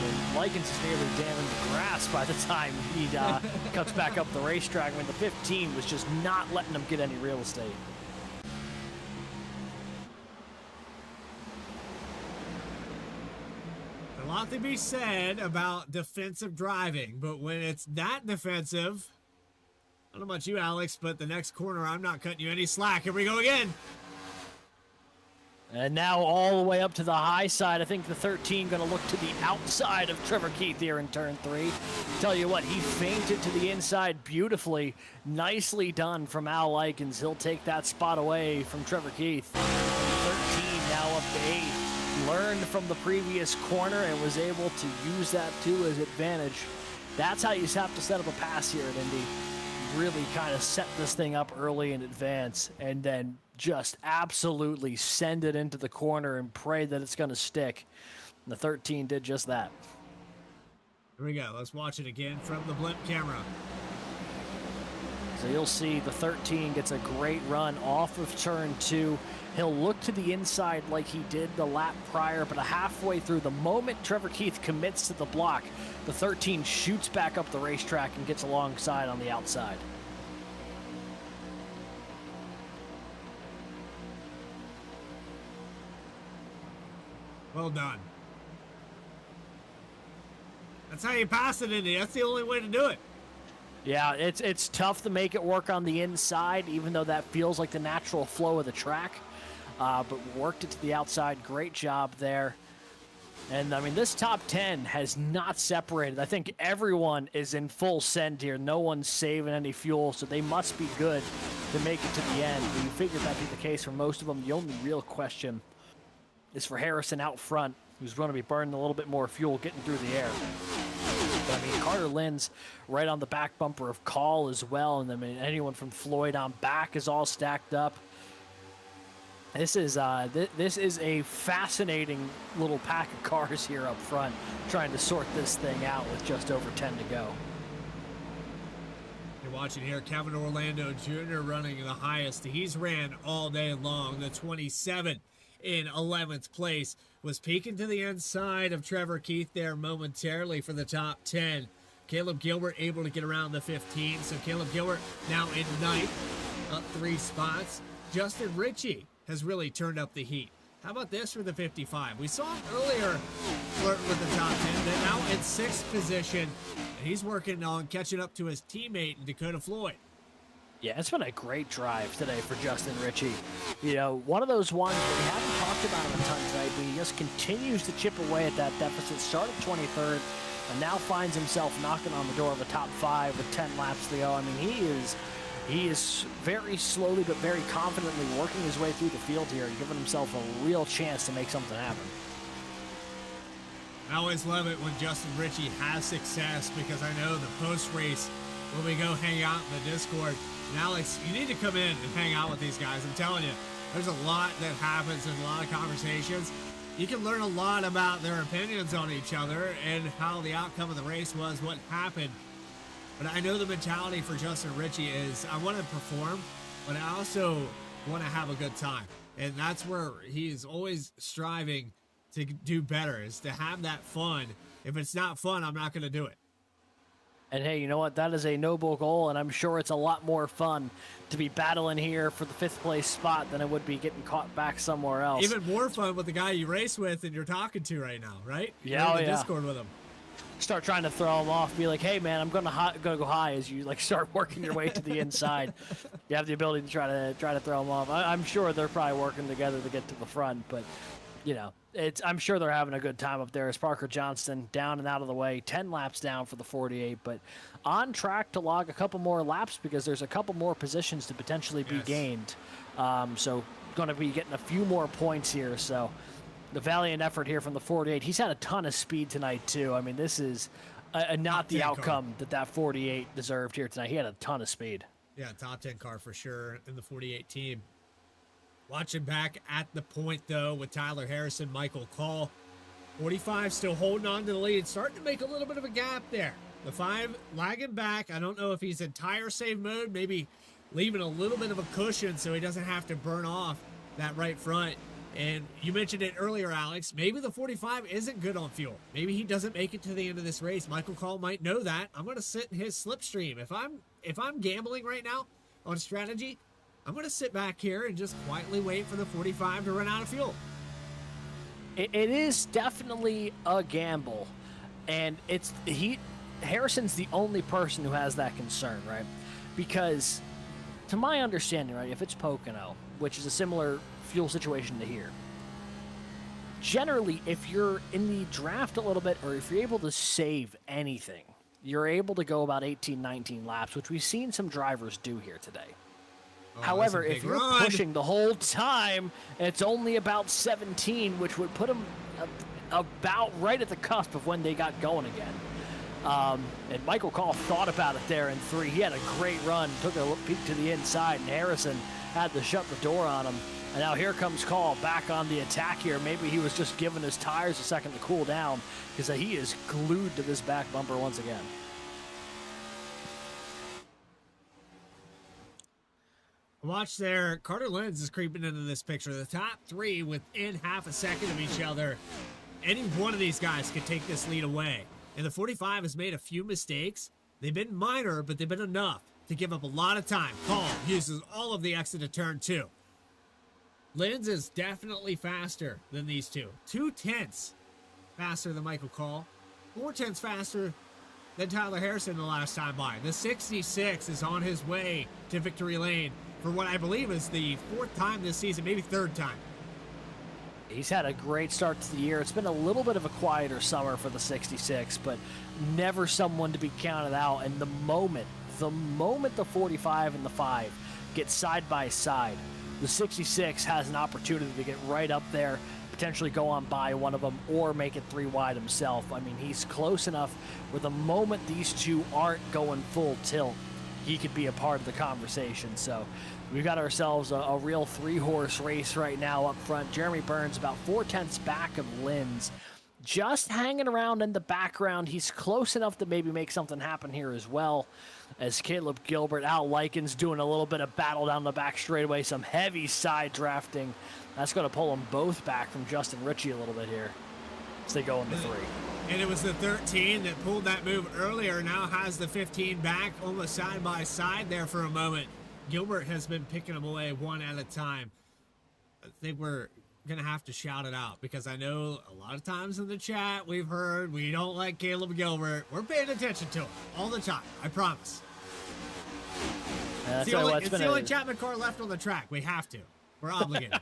And Likens is nearly damn in the grass by the time he cuts back up the racetrack. I mean, the 15 was just not letting him get any real estate. A lot to be said about defensive driving, but when it's that defensive, I don't know about you, Alex, but the next corner, I'm not cutting you any slack. Here we go again. And now all the way up to the high side. I think the 13 going to look to the outside of Trevor Keith here in turn 3. Tell you what, he feinted to the inside beautifully. Nicely done from Al Likens. He'll take that spot away from Trevor Keith. 13 now up to 8. Learned from the previous corner and was able to use that to his advantage. That's how you have to set up a pass here at Indy. Really kind of set this thing up early in advance and then just absolutely send it into the corner and pray that it's going to stick. And the 13 did just that. Here we go. Let's watch it again from the blimp camera. So you'll see the 13 gets a great run off of turn 2. He'll look to the inside like he did the lap prior, but halfway through, the moment Trevor Keith commits to the block, the 13 shoots back up the racetrack and gets alongside on the outside. Well done. That's how you pass it, Indy. That's the only way to do it. Yeah, it's tough to make it work on the inside, even though that feels like the natural flow of the track. But worked it to the outside. Great job there. And, I mean, this top 10 has not separated. I think everyone is in full send here. No one's saving any fuel, so they must be good to make it to the end. You figure that'd be the case for most of them. The only real question is for Harrison out front, who's going to be burning a little bit more fuel getting through the air. But, I mean, Carter Lynn's right on the back bumper of Call as well. And, I mean, anyone from Floyd on back is all stacked up. This is a fascinating little pack of cars here up front, trying to sort this thing out with just over 10 to go. You're watching here, Kevin Orlando Jr. running the highest. He's ran all day long. The 27 in 11th place was peeking to the inside of Trevor Keith there momentarily for the top 10. Caleb Gilbert able to get around the 15, so Caleb Gilbert now in 9th, up 3 spots. Justin Ritchie has really turned up the heat. How about this for the 55? We saw him earlier flirt with the top 10. They're now in 6th position, and he's working on catching up to his teammate in Dakota Floyd. Yeah, it's been a great drive today for Justin Ritchie. You know, one of those ones that we haven't talked about him a ton tonight, but he just continues to chip away at that deficit. Started 23rd, and now finds himself knocking on the door of a top 5 with 10 laps to go. I mean, he is very slowly but very confidently working his way through the field here and giving himself a real chance to make something happen. I always love it when Justin Ritchie has success because I know the post-race when we go hang out in the Discord. And Alex, you need to come in and hang out with these guys. I'm telling you, there's a lot that happens. There's a lot of conversations. You can learn a lot about their opinions on each other and how the outcome of the race was, what happened. But I know the mentality for Justin Ritchie is I want to perform, but I also want to have a good time. And that's where he is always striving to do better, is to have that fun. If it's not fun, I'm not going to do it. And hey, you know what? That is a noble goal, and I'm sure it's a lot more fun to be battling here for the 5th place spot than it would be getting caught back somewhere else. Even more fun with the guy you race with and you're talking to right now, right? Yeah, you're in the Discord with him. Start trying to throw him off, be like, hey man, I'm gonna go high as you like start working your way to the inside. You have the ability to try to throw him off. I'm sure they're probably working together to get to the front, but you know, I'm sure they're having a good time up there as Parker Johnston down and out of the way, 10 laps down for the 48, but on track to log a couple more laps because there's a couple more positions to potentially be gained. So going to be getting a few more points here. So the valiant effort here from the 48. He's had a ton of speed tonight too. I mean, this is not the outcome that 48 deserved here tonight. He had a ton of speed. Yeah, top 10 car for sure in the 48 team. Watching back at the point, though, with Tyler Harrison, Michael Call. 45 still holding on to the lead. Starting to make a little bit of a gap there. The 5 lagging back. I don't know if he's in tire save mode. Maybe leaving a little bit of a cushion so he doesn't have to burn off that right front. And you mentioned it earlier, Alex. Maybe the 45 isn't good on fuel. Maybe he doesn't make it to the end of this race. Michael Call might know that. I'm going to sit in his slipstream. If I'm gambling right now on strategy, I'm going to sit back here and just quietly wait for the 45 to run out of fuel. It is definitely a gamble, and Harrison's the only person who has that concern, right? Because to my understanding, right, if it's Pocono, which is a similar fuel situation to here, generally, if you're in the draft a little bit, or if you're able to save anything, you're able to go about 18, 19 laps, which we've seen some drivers do here today. Oh, However, that's a if big you're run. pushing the whole time, it's only about 17, which would put them about right at the cusp of when they got going again. And Michael Call thought about it there in 3. He had a great run, took a peek to the inside, and Harrison had to shut the door on him. And now here comes Call back on the attack here. Maybe he was just giving his tires a second to cool down, because he is glued to this back bumper once again. Watch there. Carter Lenz is creeping into this picture. The top 3 within half a second of each other. Any one of these guys could take this lead away. And the 45 has made a few mistakes. They've been minor, but they've been enough to give up a lot of time. Call uses all of the exit to turn 2. Lenz is definitely faster than these two. 2/10 faster than Michael Call. 4/10 faster than Tyler Harrison the last time by. The 66 is on his way to victory lane for what I believe is the 4th time this season, maybe 3rd time. He's had a great start to the year. It's been a little bit of a quieter summer for the 66, but never someone to be counted out. And the moment the 45 and the 5 get side by side, the 66 has an opportunity to get right up there, potentially go on by one of them, or make it 3 wide himself. I mean, he's close enough where the moment these two aren't going full tilt, he could be a part of the conversation. So we've got ourselves a real 3-horse race right now up front. Jeremy Burns about 4/10 back of Lenz, just hanging around in the background. He's close enough to maybe make something happen here as well, as Caleb Gilbert, Al Likens doing a little bit of battle down the back straightaway, some heavy side drafting. That's going to pull them both back from Justin Ritchie a little bit here as they go into 3. And it was the 13 that pulled that move earlier, now has the 15 back, almost side by side there for a moment. Gilbert has been picking them away one at a time. I think we're going to have to shout it out, because I know a lot of times in the chat we've heard we don't like Caleb Gilbert. We're paying attention to him all the time, I promise. It's the only Chapman car left on the track. We have to. We're obligated.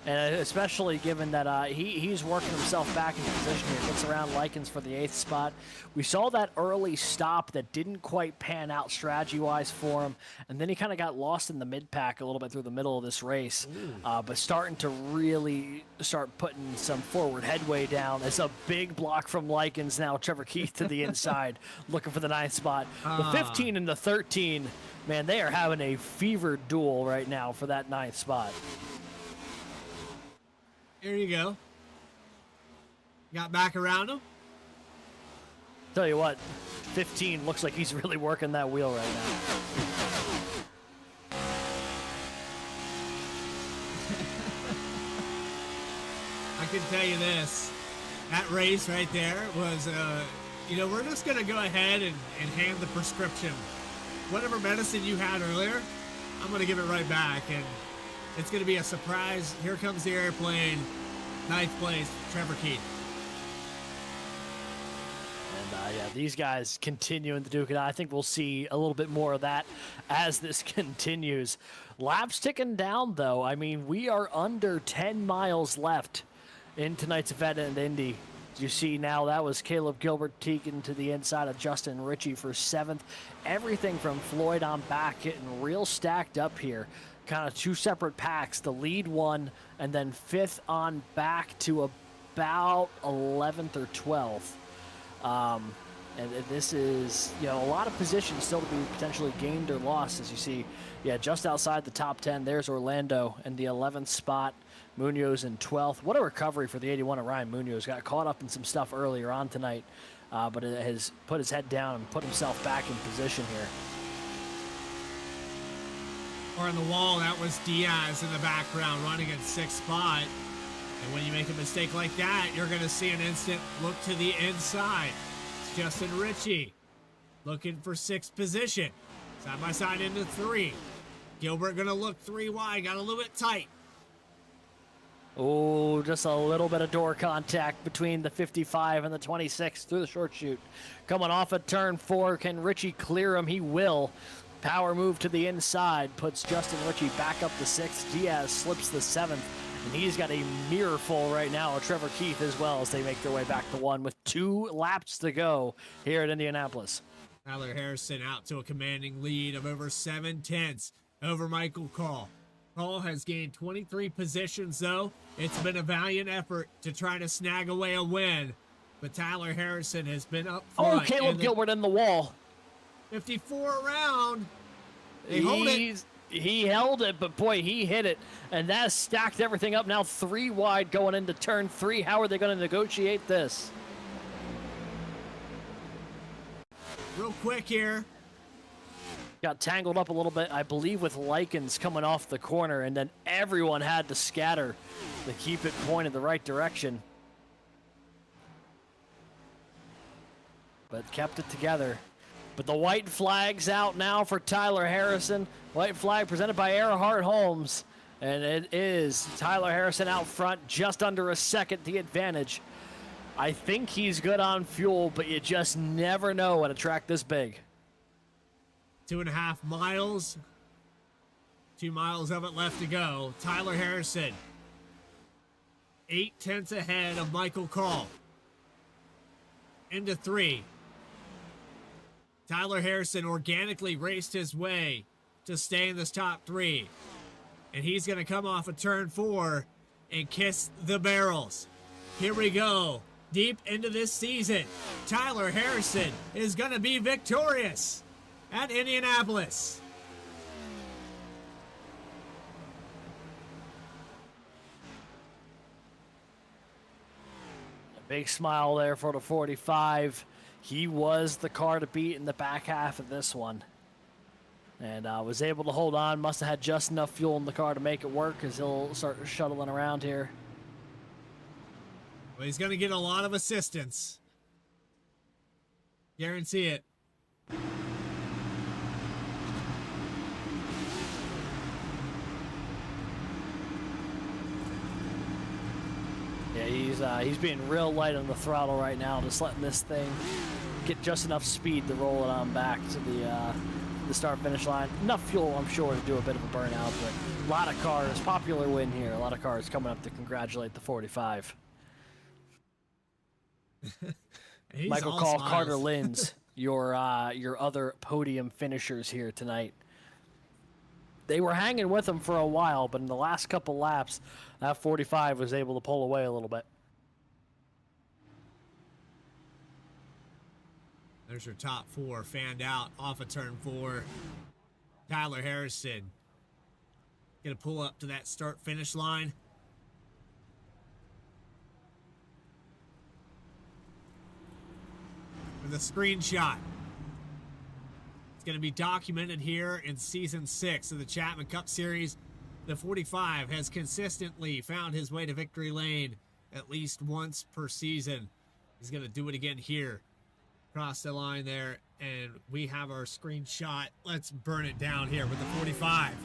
And especially given that he's working himself back into position here. Gets around Likens for the 8th spot. We saw that early stop that didn't quite pan out strategy-wise for him, and then he kind of got lost in the mid-pack a little bit through the middle of this race, but starting to really start putting some forward headway down. It's a big block from Likens now. Trevor Keith to the inside, looking for the 9th spot. The 15 and the 13, man, they are having a fevered duel right now for that 9th spot. Here you go. Got back around him. Tell you what, 15 looks like he's really working that wheel right now. I can tell you this. That race right there was, we're just going to go ahead and hand the prescription. Whatever medicine you had earlier, I'm going to give it right back. And it's going to be a surprise. Here comes the airplane. 9th place, Trevor Keith. And yeah, these guys continuing the Duke, and I think we'll see a little bit more of that as this continues. Laps ticking down, though. I mean, we are under 10 miles left in tonight's event at Indy. As you see now, that was Caleb Gilbert taken to the inside of Justin Ritchie for 7th. Everything from Floyd on back getting real stacked up here. Kind of 2 separate packs, the lead one, and then 5th on back to about 11th or 12th. And this is, a lot of positions still to be potentially gained or lost, as you see. Yeah, just outside the top 10, there's Orlando in the 11th spot. Munoz in 12th. What a recovery for the 81 of Ryan Munoz. Got caught up in some stuff earlier on tonight, but it has put his head down and put himself back in position here. Or on the wall, that was Diaz in the background running in 6th spot. And when you make a mistake like that, you're going to see an instant look to the inside. It's Justin Ritchie looking for 6th position. Side by side into 3. Gilbert going to look 3 wide, got a little bit tight. Oh, just a little bit of door contact between the 55 and the 26 through the short chute. Coming off at turn 4, can Ritchie clear him? He will. Power move to the inside puts Justin Ritchie back up the 6th. Diaz slips the 7th. And he's got a mirror full right now of Trevor Keith as well as they make their way back to one with 2 laps to go here at Indianapolis. Tyler Harrison out to a commanding lead of over 7/10 over Michael Call. Call has gained 23 positions, though. It's been a valiant effort to try to snag away a win. But Tyler Harrison has been up front. Oh, Caleb Gilbert in the wall. 54 around. They hold it. He held it, but boy, he hit it. And that stacked everything up. Now 3 wide going into turn 3. How are they going to negotiate this? Real quick here. Got tangled up a little bit, I believe, with Likens coming off the corner, and then everyone had to scatter to keep it pointed the right direction. But kept it together. But the white flag's out now for Tyler Harrison. White flag presented by Earhart Holmes. And it is Tyler Harrison out front, just under a second the advantage. I think he's good on fuel, but you just never know at a track this big. 2.5 miles. 2 miles of it left to go. Tyler Harrison, 0.8 ahead of Michael Call. Into 3. Tyler Harrison organically raced his way to stay in this top 3. And he's going to come off of turn 4 and kiss the barrels. Here we go. Deep into this season, Tyler Harrison is going to be victorious at Indianapolis. A big smile there for the 45. He was the car to beat in the back half of this one. And was able to hold on. Must have had just enough fuel in the car to make it work as he'll start shuttling around here. Well, he's going to get a lot of assistance. Guarantee it. Yeah, he's being real light on the throttle right now, just letting this thing get just enough speed to roll it on back to the start-finish line. Enough fuel, I'm sure, to do a bit of a burnout, but a lot of cars, popular win here, a lot of cars coming up to congratulate the 45. Michael Call, smiles. Carter Linz, your other podium finishers here tonight. They were hanging with him for a while, but in the last couple laps, that 45 was able to pull away a little bit. There's your top 4 fanned out off of turn 4. Tyler Harrison gonna pull up to that start-finish line. With a screenshot. It's going to be documented here in Season 6 of the Chapman Cup Series. The 45 has consistently found his way to victory lane at least once per season. He's going to do it again here. Cross the line there, and we have our screenshot. Let's burn it down here with the 45.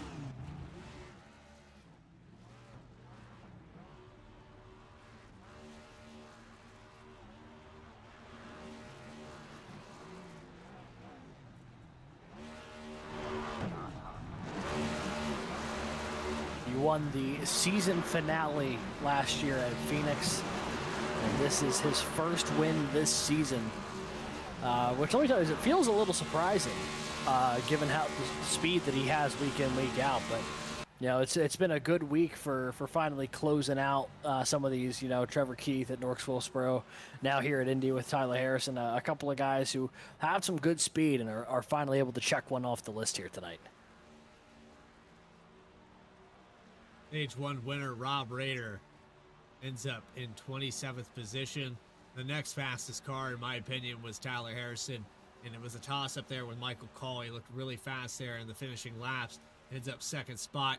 Won the season finale last year at Phoenix, and this is his first win this season, which let me tell you, it feels a little surprising given how the speed that he has week in, week out. But you know, it's been a good week for finally closing out some of these. You know, Trevor Keith at Norks Wilkesboro, now here at Indy with Tyler Harrison, a couple of guys who have some good speed and are finally able to check one off the list here tonight. Stage 1 winner Rob Rader ends up in 27th position. The next fastest car, in my opinion, was Tyler Harrison, and it was a toss-up there with Michael Call. He looked really fast there in the finishing laps. Ends up second spot.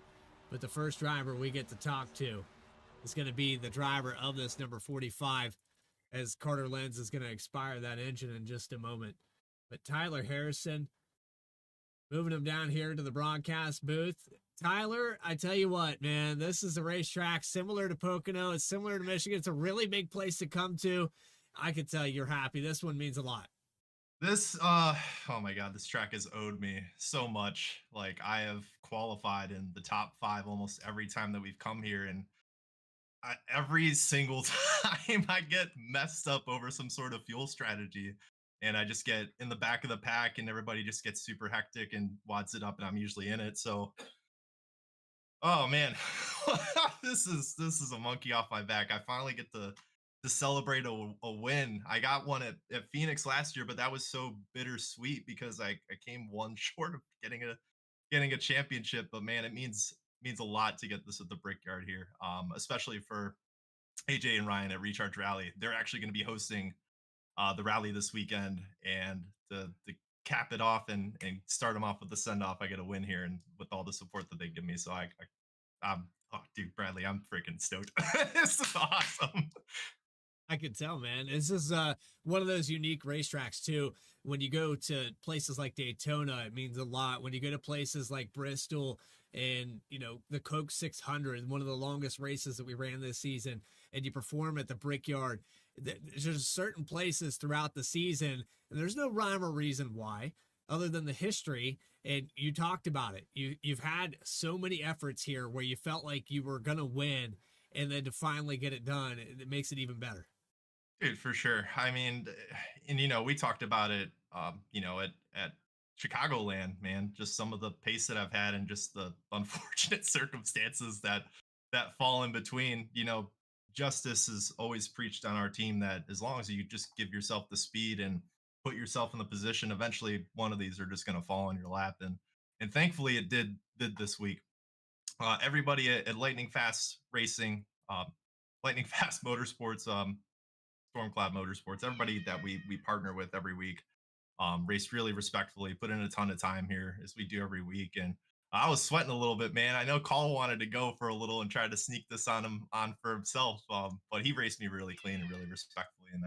But the first driver we get to talk to is going to be the driver of this number 45, as Carter Lenz is going to expire that engine in just a moment. But Tyler Harrison, moving him down here to the broadcast booth. Tyler, I tell you what, man, this is a racetrack similar to Pocono. It's similar to Michigan. It's a really big place to come to. I can tell you're happy. This one means a lot. This, oh my God, this track has owed me so much. Like, I have qualified in the top 5 almost every time that we've come here. And every single time I get messed up over some sort of fuel strategy, and I just get in the back of the pack, and everybody just gets super hectic and wads it up, and I'm usually in it. So, oh man, this is a monkey off my back. I finally get to celebrate a win. I got one at Phoenix last year, but that was so bittersweet because I came one short of getting a championship. But man, it means a lot to get this at the Brickyard here, especially for AJ and Ryan at Recharge Rally. They're actually going to be hosting the rally this weekend, and to cap it off and start them off with the send off, I get a win here, and with all the support that they give me. So oh, dude, Bradley, I'm freaking stoked. This is awesome. I could tell, man. This is one of those unique racetracks too. When you go to places like Daytona, it means a lot. When you go to places like Bristol and the Coke 600, one of the longest races that we ran this season, and you perform at the Brickyard, there's certain places throughout the season, and there's no rhyme or reason why, other than the history. And you talked about it. You've had so many efforts here where you felt like you were gonna win, and then to finally get it done, it makes it even better. Dude, for sure. I mean, and we talked about it, at Chicagoland, man. Just some of the pace that I've had, and just the unfortunate circumstances that fall in between. Justice is always preached on our team that as long as you just give yourself the speed and put yourself in the position, eventually one of these are just going to fall in your lap. And thankfully, it did this week. Everybody at Lightning Fast Racing, Lightning Fast Motorsports, Stormcloud Motorsports, everybody that we partner with every week, raced really respectfully, put in a ton of time here as we do every week. And I was sweating a little bit, man. I know Call wanted to go for a little and try to sneak this on for himself, but he raced me really clean and really respectfully, and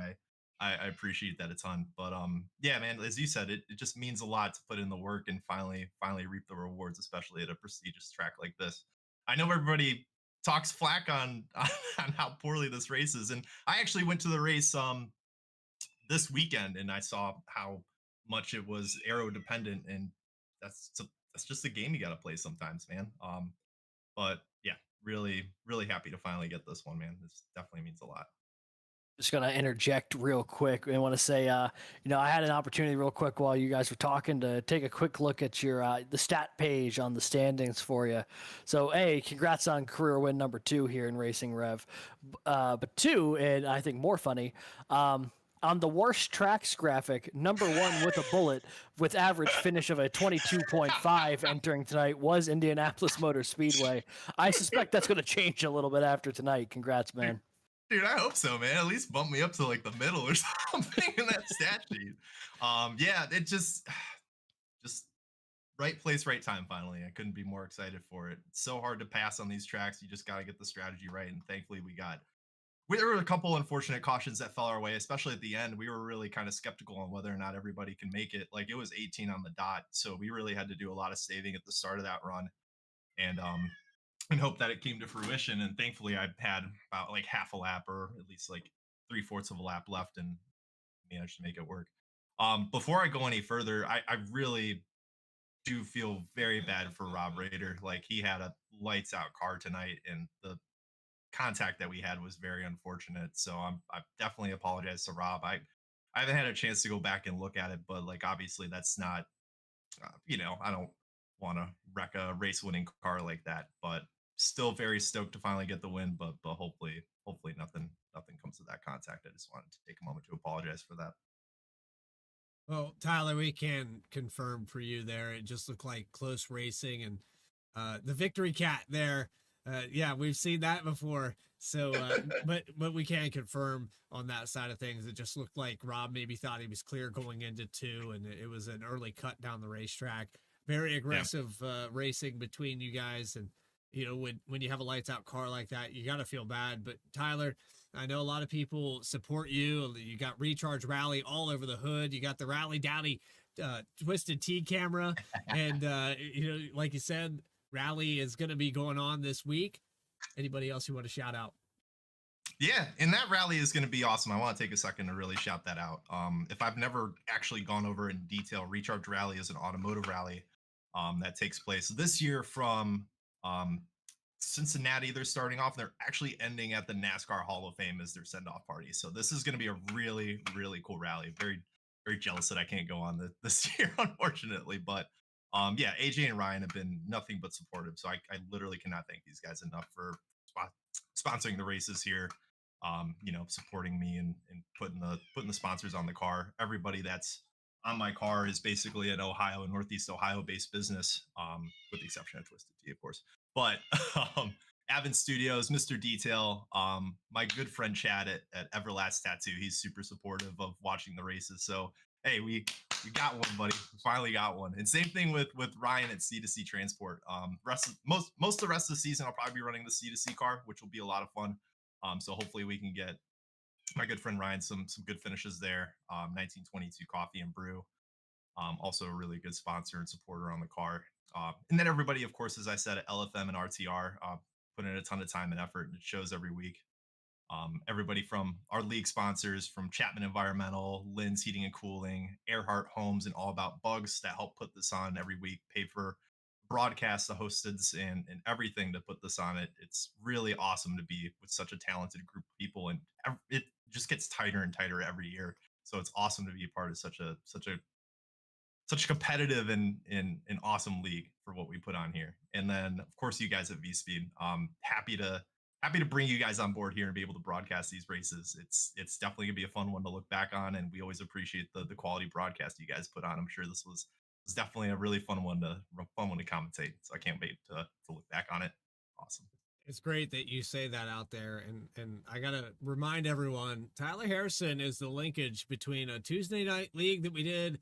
I appreciate that a ton. But yeah, man, as you said, it just means a lot to put in the work and finally reap the rewards, especially at a prestigious track like this. I know everybody talks flack on on how poorly this race is, and I actually went to the race this weekend, and I saw how much it was aero dependent, and that's just a game you got to play sometimes, man. But yeah, really happy to finally get this one, man. This definitely means a lot. Just gonna interject real quick. I want to say, I had an opportunity real quick while you guys were talking to take a quick look at your the stat page on the standings for you. So, A, congrats on career win number 2 here in Racing Rev. But 2, and I think more funny, on the worst tracks graphic, number 1 with a bullet with average finish of a 22.5 entering tonight was Indianapolis Motor Speedway. I suspect that's going to change a little bit after tonight. Congrats, man. Dude, I hope so, man. At least bump me up to like the middle or something in that stat sheet. Yeah, it just right place, right time. Finally, I couldn't be more excited for it. It's so hard to pass on these tracks. You just got to get the strategy right, and thankfully there were a couple unfortunate cautions that fell our way, especially at the end. We were really kind of skeptical on whether or not everybody can make it. Like, it was 18 on the dot, so we really had to do a lot of saving at the start of that run, and hope that it came to fruition. And thankfully, I had about like half a lap, or at least like 3/4 of a lap left, and managed to make it work. Before I go any further, I really do feel very bad for Rob Rader. Like, he had a lights out car tonight, and the contact that we had was very unfortunate. So I definitely apologize to Rob. I haven't had a chance to go back and look at it, but like, obviously that's not, I don't want to wreck a race winning car like that, but still very stoked to finally get the win. But hopefully nothing comes of that contact. I just wanted to take a moment to apologize for that. Well, Tyler, we can confirm for you there. It just looked like close racing, and the victory cat there. Yeah, we've seen that before. So, but we can confirm on that side of things. It just looked like Rob maybe thought he was clear going into 2, and it was an early cut down the racetrack. Very aggressive racing between you guys, and when you have a lights out car like that, you got to feel bad. But Tyler, I know a lot of people support you. You got Recharge Rally all over the hood. You got the Rally Dowdy Twisted T camera, and like you said, Rally is going to be going on this week. Anybody else you want to shout out? Yeah, and that rally is going to be awesome. I want to take a second to really shout that out. If I've never actually gone over in detail, Recharge Rally is an automotive rally that takes place this year from Cincinnati, they're starting off. They're actually ending at the NASCAR Hall of Fame as their send-off party. So this is going to be a really, really cool rally. Very, very jealous that I can't go on this year, unfortunately. But yeah, AJ and Ryan have been nothing but supportive. So I literally cannot thank these guys enough for sponsoring the races here. Supporting me and putting the sponsors on the car. Everybody that's on my car is basically an Ohio and Northeast Ohio based business, with the exception of Twisted Tea, of course. But Avon Studios, Mr. Detail, my good friend Chad at Everlast Tattoo, he's super supportive of watching the races. So hey, we got one, buddy. We finally got one. And same thing with Ryan at C2C Transport. Most of the rest of the season, I'll probably be running the C2C car, which will be a lot of fun. So hopefully we can get my good friend Ryan some good finishes there. 1922 Coffee and Brew, also a really good sponsor and supporter on the car. And then everybody, of course, as I said, at LFM and RTR, put in a ton of time and effort, and it shows every week. Everybody from our league sponsors, from Chapman Environmental, Lynn's Heating and Cooling, Earhart Homes, and All About Bugs that help put this on every week, pay for broadcasts, the hosteds, and everything to put this on. It's really awesome to be with such a talented group of people, and it just gets tighter and tighter every year. So it's awesome to be a part of such a competitive and awesome league for what we put on here. And then of course you guys at Vspeed, happy to bring you guys on board here and be able to broadcast these races. It's definitely gonna be a fun one to look back on, and we always appreciate the quality broadcast you guys put on. I'm sure this was definitely a really fun one to commentate. So I can't wait to look back on it. Awesome. It's great that you say that out there, and I gotta remind everyone, Tyler Harrison is the linkage between a Tuesday night league that we did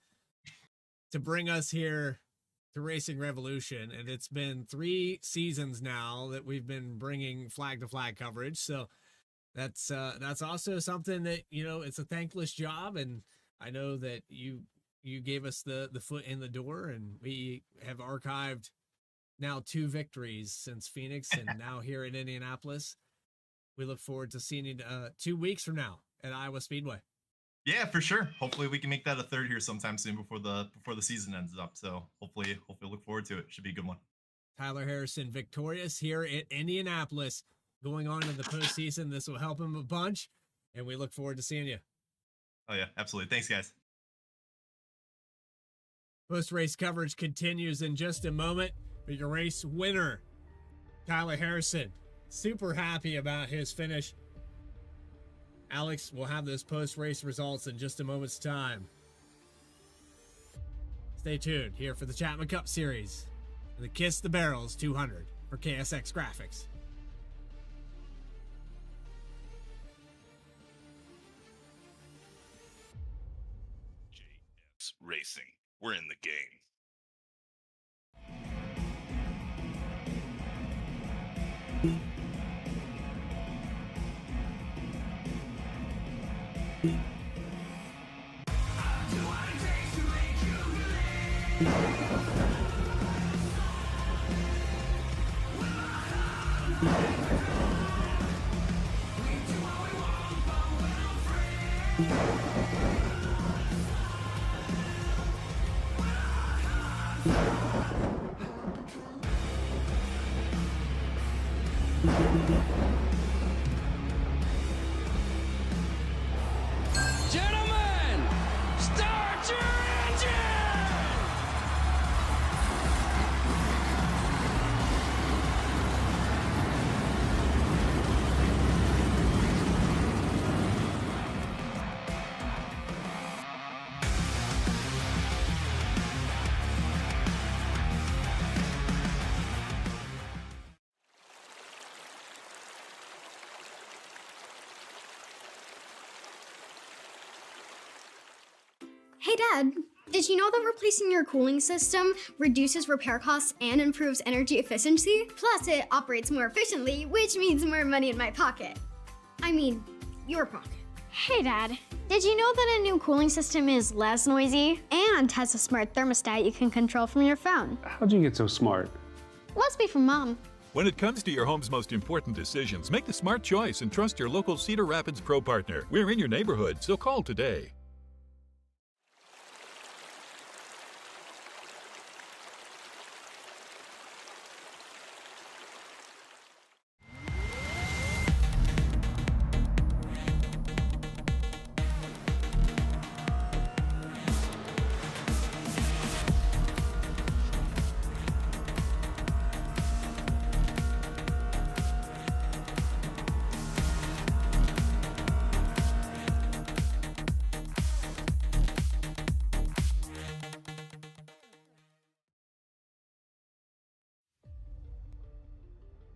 to bring us here to Racing Revolution, and it's been 3 seasons now that we've been bringing flag to flag coverage. So that's also something that, it's a thankless job, and I know that you gave us the foot in the door, and we have archived now 2 victories since Phoenix and now here in Indianapolis. We look forward to seeing you 2 weeks from now at Iowa Speedway. Yeah, for sure. Hopefully we can make that a third here sometime soon before the season ends up. So hopefully look forward to it. Should be a good one. Tyler Harrison victorious here at Indianapolis, going on in the postseason. This will help him a bunch, and we look forward to seeing you. Oh yeah, absolutely. Thanks, guys. Post-race coverage continues in just a moment, but your race winner, Tyler Harrison, super happy about his finish. Alex will have those post-race results in just a moment's time. Stay tuned here for the Chapman Cup Series and the Kiss the Barrels 200 for KSX Graphics. JS Racing. We're in the game. Gentlemen, start your engine! Hey Dad, did you know that replacing your cooling system reduces repair costs and improves energy efficiency? Plus, it operates more efficiently, which means more money in my pocket. I mean, your pocket. Hey Dad, did you know that a new cooling system is less noisy and has a smart thermostat you can control from your phone? How'd you get so smart? Must be from Mom. When it comes to your home's most important decisions, make the smart choice and trust your local Cedar Rapids Pro partner. We're in your neighborhood, so call today.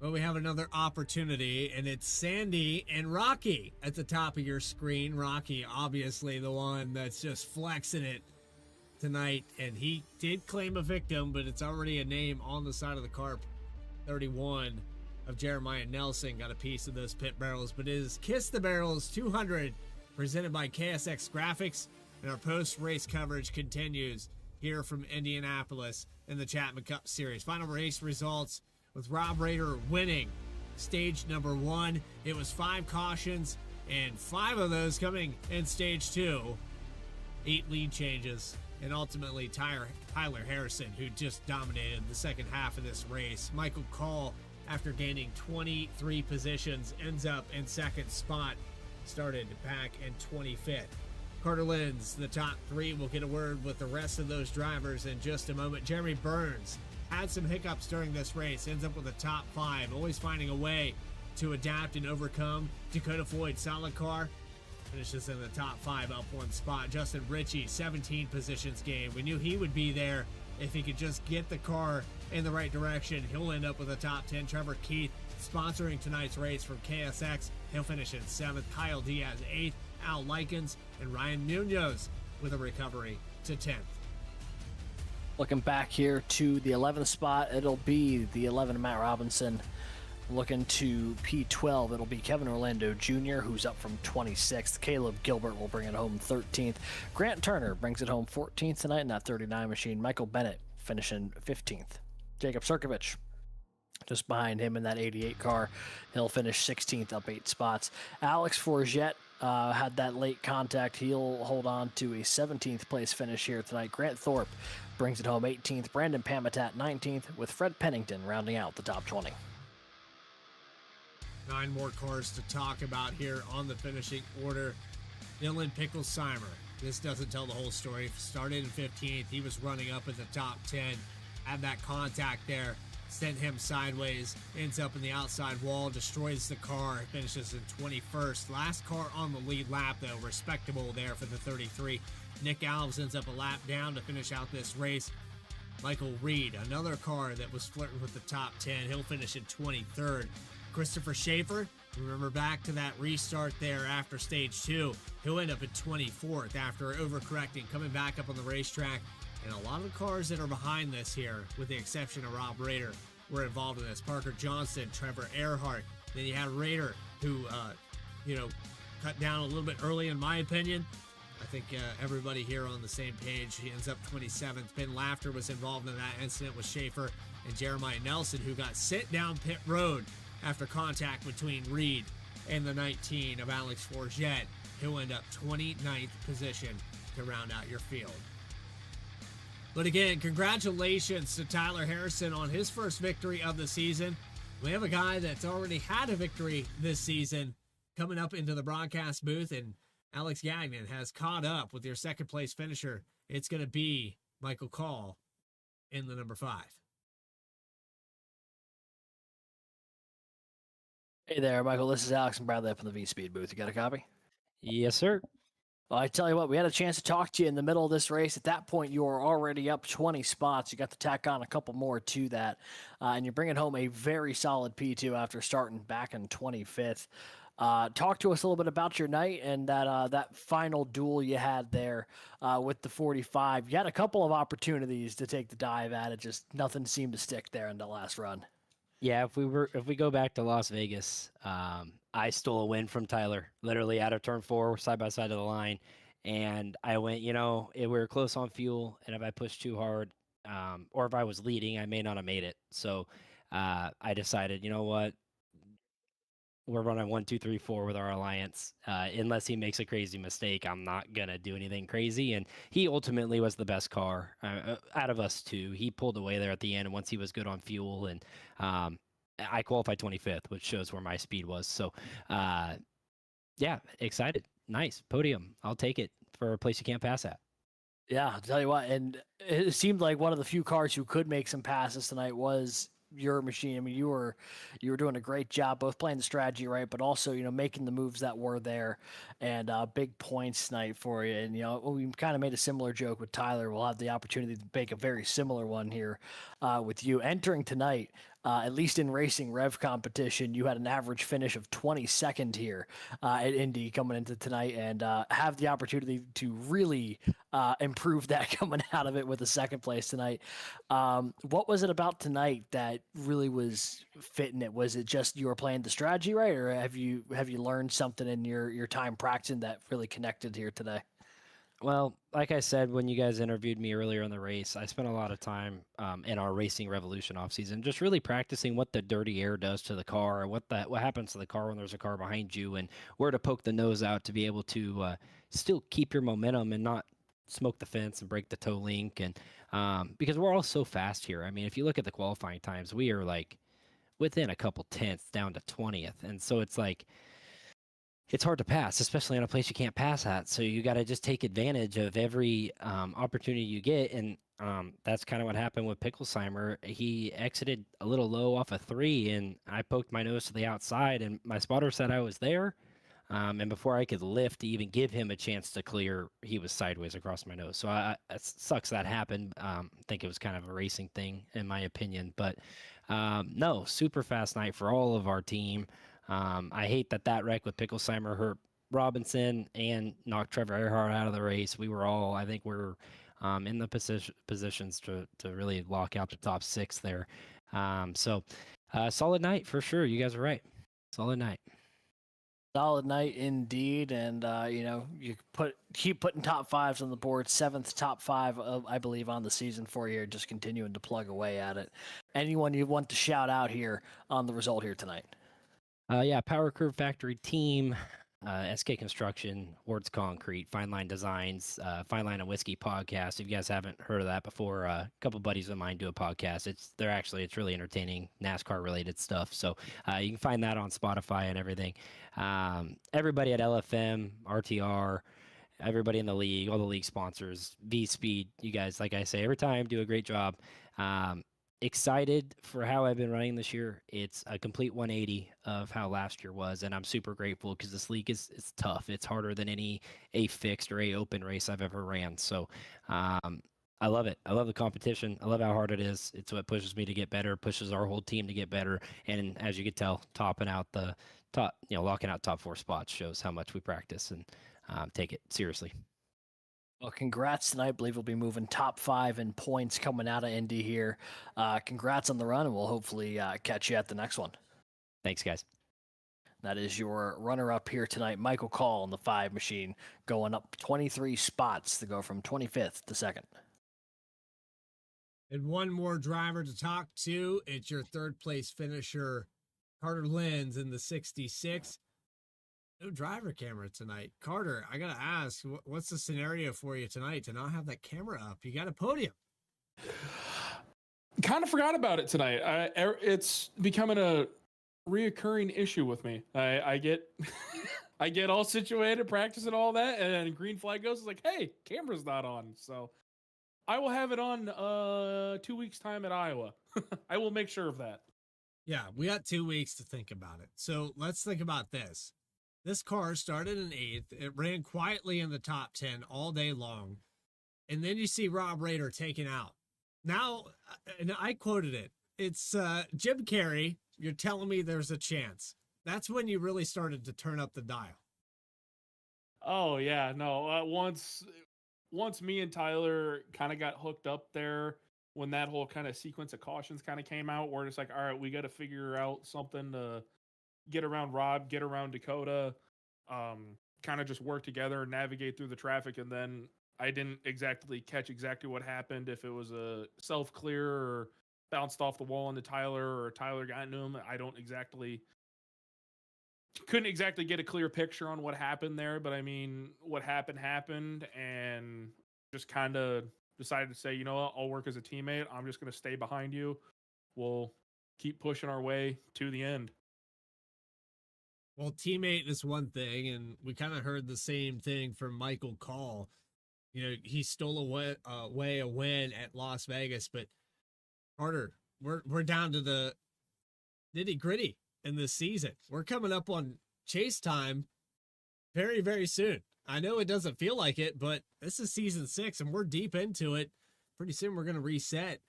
Well, we have another opportunity, and it's Sandy and Rocky at the top of your screen. Rocky, obviously the one that's just flexing it tonight, and he did claim a victim, but it's already a name on the side of the car. 31 of Jeremiah Nelson got a piece of those pit barrels, but it is Kiss the Barrels 200 presented by KSX Graphics, and our post-race coverage continues here from Indianapolis in the Chapman Cup Series. Final race results with Rob Rader winning stage number 1. It was 5 cautions, and 5 of those coming in stage 2. 8 lead changes, and ultimately Tyler Harrison, who just dominated the second half of this race. Michael Call, after gaining 23 positions, ends up in second spot, started back in 25th. Carter Lenz, the top 3, will get a word with the rest of those drivers in just a moment. Jeremy Burns had some hiccups during this race, ends up with a top 5, always finding a way to adapt and overcome. Dakota Floyd, solid car, finishes in the top 5, up 1 spot. Justin Ritchie, 17 positions gained. We knew he would be there if he could just get the car in the right direction. He'll end up with a top 10. Trevor Keith, sponsoring tonight's race from KSX, he'll finish in 7th. Kyle Diaz, 8th. Al Likens and Ryan Munoz with a recovery to 10th. Looking back here to the 11th spot, it'll be the 11 Matt Robinson. Looking to P12, it'll be Kevin Orlando Jr., who's up from 26th. Caleb Gilbert will bring it home 13th. Grant Turner brings it home 14th tonight in that 39 machine. Michael Bennett finishing 15th. Jacob Sirkovich just behind him in that 88 car. He'll finish 16th, up 8 spots. Alex Forget had that late contact. He'll hold on to a 17th place finish here tonight. Grant Thorpe brings it home 18th. Brandon Pamitat 19th, with Fred Pennington rounding out the top 20. 9 more cars to talk about here on the finishing order. Dylan Picklesheimer. This doesn't tell the whole story. Started in 15th. He was running up in the top 10. Had that contact there. Sent him sideways. Ends up in the outside wall. Destroys the car. Finishes in 21st. Last car on the lead lap, though. Respectable there for the 33. Nick Alves ends up a lap down to finish out this race. Michael Reed, another car that was flirting with the top 10. He'll finish in 23rd. Christopher Schaefer, remember back to that restart there after stage 2. He'll end up at 24th after overcorrecting, coming back up on the racetrack. And a lot of the cars that are behind this here, with the exception of Rob Rader, were involved in this. Parker Johnson, Trevor Earhart. Then you had Rader, who, cut down a little bit early, in my opinion. I think everybody here on the same page. He ends up 27th. Ben Laughter was involved in that incident with Schaefer and Jeremiah Nelson, who got sent down pit road after contact between Reed and the 19 of Alex Forget. He'll end up 29th position to round out your field. But again, congratulations to Tyler Harrison on his first victory of the season. We have a guy that's already had a victory this season coming up into the broadcast booth, and Alex Gagnon has caught up with your second place finisher. It's going to be Michael Call in the number 5. Hey there, Michael. This is Alex and Bradley up in the Vspeed booth. You got a copy? Yes, sir. Well, I tell you what, we had a chance to talk to you in the middle of this race. At that point, you were already up 20 spots. You got to tack on a couple more to that, and you're bringing home a very solid P2 after starting back in 25th. Talk to us a little bit about your night and that final duel you had there with the 45. You had a couple of opportunities to take the dive at it, just nothing seemed to stick there in the last run. Yeah, if we go back to Las Vegas, I stole a win from Tyler, literally out of turn 4, side by side of the line, and I went, we were close on fuel, and if I pushed too hard, or if I was leading, I may not have made it. So I decided, you know what, we're running 1, 2, 3, 4 with our alliance. Unless he makes a crazy mistake, I'm not gonna do anything crazy. And he ultimately was the best car out of us two. He pulled away there at the end, and once he was good on fuel, and I qualified 25th, which shows where my speed was. So, yeah, excited. Nice podium. I'll take it for a place you can't pass at. Yeah, I'll tell you what, and it seemed like one of the few cars who could make some passes tonight was your machine. I mean, you were doing a great job, both playing the strategy right, but also, making the moves that were there, and big points tonight for you. And, we kind of made a similar joke with Tyler. We'll have the opportunity to make a very similar one here with you. Entering tonight, at least in racing rev competition, you had an average finish of 22nd here at Indy coming into tonight, and have the opportunity to really improve that coming out of it with a second place tonight. What was it about tonight that really was fitting it? Was it just you were playing the strategy right, or have you learned something in your time practicing that really connected here today? Well, like I said, when you guys interviewed me earlier in the race, I spent a lot of time in our Racing Revolution offseason just really practicing what the dirty air does to the car, what happens to the car when there's a car behind you, and where to poke the nose out to be able to still keep your momentum and not smoke the fence and break the toe link. And because we're all so fast here. I mean, if you look at the qualifying times, we are like within a couple tenths down to 20th. And so it's like, it's hard to pass, especially in a place you can't pass at. So you got to just take advantage of every opportunity you get. And that's kind of what happened with Picklesheimer. He exited a little low off a 3, and I poked my nose to the outside, and my spotter said I was there. And before I could lift to even give him a chance to clear, he was sideways across my nose. So it sucks that happened. I think it was kind of a racing thing, in my opinion. But no, super fast night for all of our team. I hate that wreck with Picklesheimer hurt Robinson and knocked Trevor Earhart out of the race. We were all, I think we're in the positions to really lock out the top 6 there. So solid night for sure. You guys are right. Solid night. Solid night indeed, and you keep putting top 5s on the board. 7th top 5, I believe, on the season for you. Just continuing to plug away at it. Anyone you want to shout out here on the result here tonight? Yeah, Power Curve Factory Team, SK Construction, Ward's Concrete, Fine Line Designs, Fine Line and Whiskey podcast. If you guys haven't heard of that before, a couple buddies of mine do a podcast. It's really entertaining NASCAR related stuff. So you can find that on Spotify and everything. Everybody at LFM, RTR, everybody in the league, all the league sponsors, Vspeed, you guys, like I say every time, do a great job. Excited for how I've been running this year. It's a complete 180 of how last year was, and I'm super grateful because this league is tough. It's harder than any A fixed or A open race I've ever ran. So I love it. I love the competition. I love how hard it is. It's what pushes me to get better, pushes our whole team to get better. And as you can tell, locking out top 4 spots shows how much we practice and take it seriously. Well, congrats tonight. I believe we'll be moving top 5 in points coming out of Indy here. Congrats on the run, and we'll hopefully catch you at the next one. Thanks, guys. That is your runner-up here tonight, Michael Call on the 5 machine, going up 23 spots to go from 25th to 2nd. And one more driver to talk to. It's your 3rd place finisher, Carter Lenz in the 66. No driver camera tonight. Carter, I got to ask, what's the scenario for you tonight to not have that camera up? You got a podium. Kind of forgot about it tonight. It's becoming a reoccurring issue with me. I get I get all situated, practicing all that, and then green flag goes, it's like, hey, camera's not on. So I will have it on 2 weeks time at Iowa. I will make sure of that. Yeah, we got 2 weeks to think about it. So let's think about this. This car started in 8th. It ran quietly in the top 10 all day long. And then you see Rob Rader taken out. Now, and I quoted it. It's Jim Carrey. You're telling me there's a chance. That's when you really started to turn up the dial. Oh, yeah. No, once me and Tyler kind of got hooked up there, when that whole kind of sequence of cautions kind of came out, we're just like, all right, we got to figure out something to get around Rob, get around Dakota, kind of just work together, navigate through the traffic. And then I didn't exactly catch exactly what happened, if it was a self-clear or bounced off the wall into Tyler or Tyler got into him. Couldn't exactly get a clear picture on what happened there, but I mean, what happened, and just kind of decided to say, you know what, I'll work as a teammate. I'm just going to stay behind you. We'll keep pushing our way to the end. Well, teammate is one thing, and we kind of heard the same thing from Michael Call. You know, he stole away a win at Las Vegas, but Carter, we're down to the nitty-gritty in this season. We're coming up on chase time very, very soon. I know it doesn't feel like it, but this is season 6, and we're deep into it. Pretty soon we're going to reset.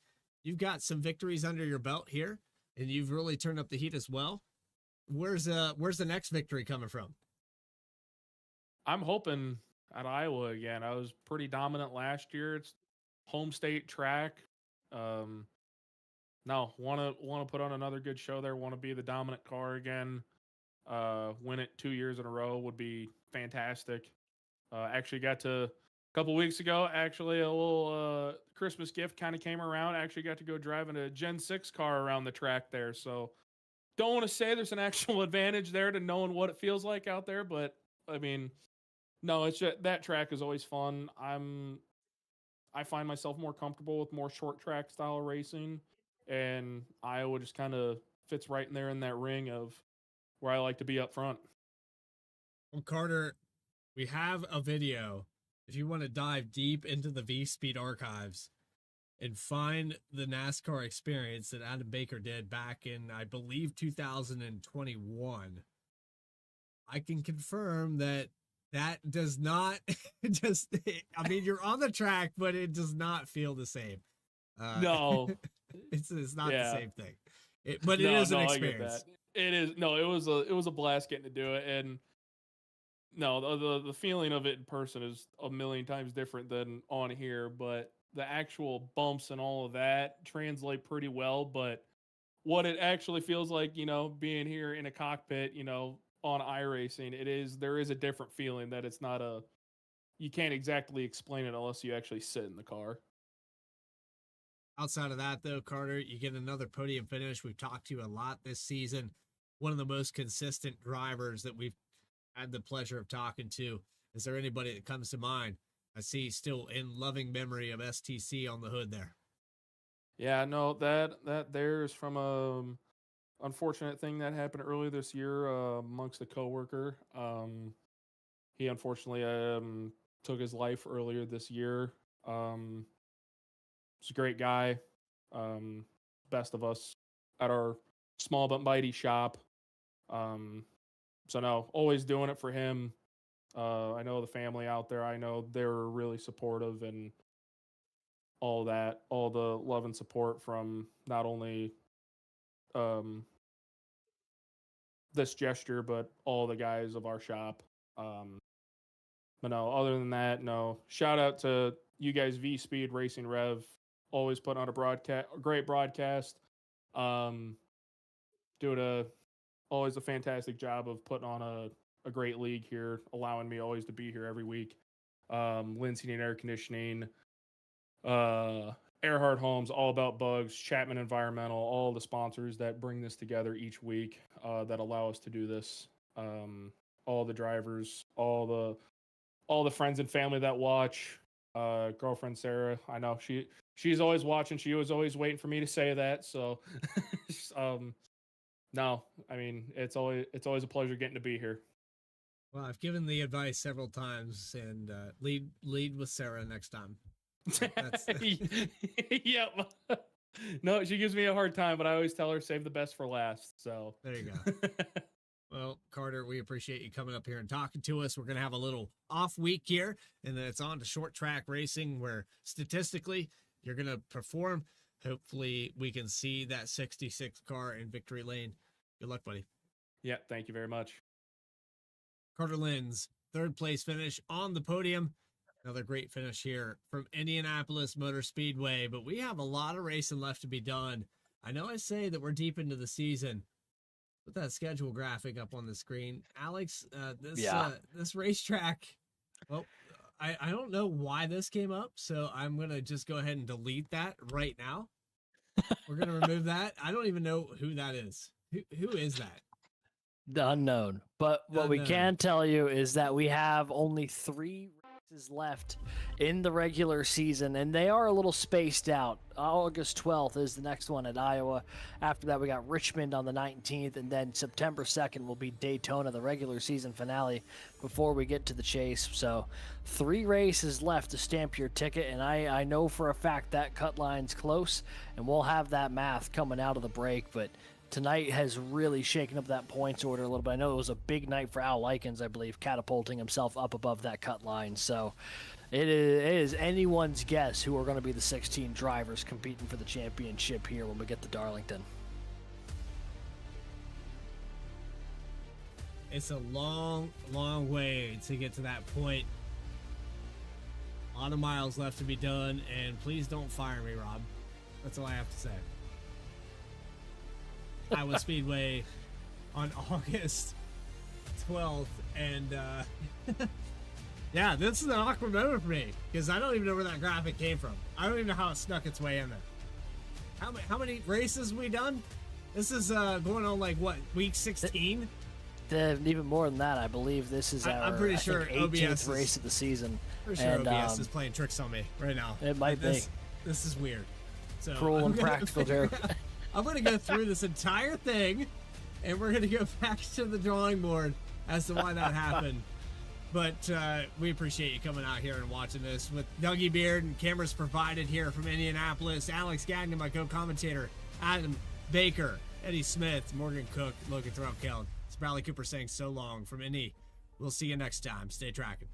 You've got some victories under your belt here. and you've really turned up the heat as well. Where's the next victory coming from? I'm hoping at Iowa again. I was pretty dominant last year. It's home state track. No, want to put on another good show there. Want to be the dominant car again. Win it 2 years in a row would be fantastic. Actually got to a couple weeks ago. Actually, a little Christmas gift kind of came around. Actually got to go driving a Gen 6 car around the track there. So don't want to say there's an actual advantage there to knowing what it feels like out there, but I mean, no, it's just, that track is always fun. I find myself more comfortable with more short track style racing, and Iowa just kind of fits right in there in that ring of where I like to be up front. Well, Carter, we have a video. If you want to dive deep into the Vspeed archives and find the NASCAR experience that Adam Baker did back in, I believe, 2021, I can confirm that does not just, I mean, you're on the track, but it does not feel the same. No, it's not the same thing. It is an experience. It is. No, it was a blast getting to do it. And no, the feeling of it in person is a million times different than on here, but the actual bumps and all of that translate pretty well. But what it actually feels like, being here in a cockpit, on iRacing, there is a different feeling that it's not you can't exactly explain it unless you actually sit in the car. Outside of that, though, Carter, you get another podium finish. We've talked to you a lot this season. One of the most consistent drivers that we've had the pleasure of talking to. Is there anybody that comes to mind? I see still in loving memory of STC on the hood there. Yeah, no, that there's from unfortunate thing that happened earlier this year amongst a coworker. He unfortunately took his life earlier this year. He's a great guy. Best of us at our small but mighty shop. So no, always doing it for him. I know the family out there. I know they're really supportive and all that, all the love and support from not only this gesture, but all the guys of our shop. But no, other than that, no. Shout out to you guys, Vspeed Racing Rev. Always put on a great broadcast. Doing always a fantastic job of putting on a great league here, allowing me always to be here every week. Lindsay and Air Conditioning, Earhart Homes, All About Bugs, Chapman Environmental, all the sponsors that bring this together each week that allow us to do this. All the drivers, all the friends and family that watch. Girlfriend Sarah, I know she's always watching. She was always waiting for me to say that. So, no, I mean it's always a pleasure getting to be here. Well, I've given the advice several times, and lead with Sarah next time. Yep. No, she gives me a hard time, but I always tell her save the best for last. So there you go. Well, Carter, we appreciate you coming up here and talking to us. We're going to have a little off week here, and then it's on to short track racing where statistically you're going to perform. Hopefully we can see that 66 car in victory lane. Good luck, buddy. Yeah, thank you very much. Carter Lynn's third place finish on the podium. Another great finish here from Indianapolis Motor Speedway, but we have a lot of racing left to be done. I know I say that we're deep into the season. Put that schedule graphic up on the screen. Alex, this racetrack, well, I don't know why this came up, so I'm going to just go ahead and delete that right now. We're going to remove that. I don't even know who that is. Who is that? The unknown. But what we can tell you is that we have only 3 races left in the regular season, and they are a little spaced out. August 12th is the next one at Iowa. After that, we got Richmond on the 19th, and then September 2nd will be Daytona, the regular season finale, before we get to the chase. So 3 races left to stamp your ticket, and I know for a fact that cut line's close, and we'll have that math coming out of the break, but tonight has really shaken up that points order a little bit. I know it was a big night for Al Likens, I believe, catapulting himself up above that cut line. So it is anyone's guess who are going to be the 16 drivers competing for the championship here when we get to Darlington. It's a long, long way to get to that point. A lot of miles left to be done, and please don't fire me, Rob. That's all I have to say. Iowa Speedway on August 12th, and yeah, this is an awkward moment for me because I don't even know where that graphic came from. I don't even know how it snuck its way in there. How many races have we done? This is going on like what, week 16? Even more than that, I believe this is I'm pretty sure 18th race of the season. Pretty sure OBS is playing tricks on me right now. It might be. This is weird. So Cruel and practical joke. I'm going to go through this entire thing, and we're going to go back to the drawing board as to why that happened. But we appreciate you coming out here and watching this with Dougie Beard and cameras provided here from Indianapolis. Alex Gagnon, my co-commentator, Adam Baker, Eddie Smith, Morgan Cook, Logan Threlkeld. It's Bradley Cooper saying so long from Indy. We'll see you next time. Stay tracking.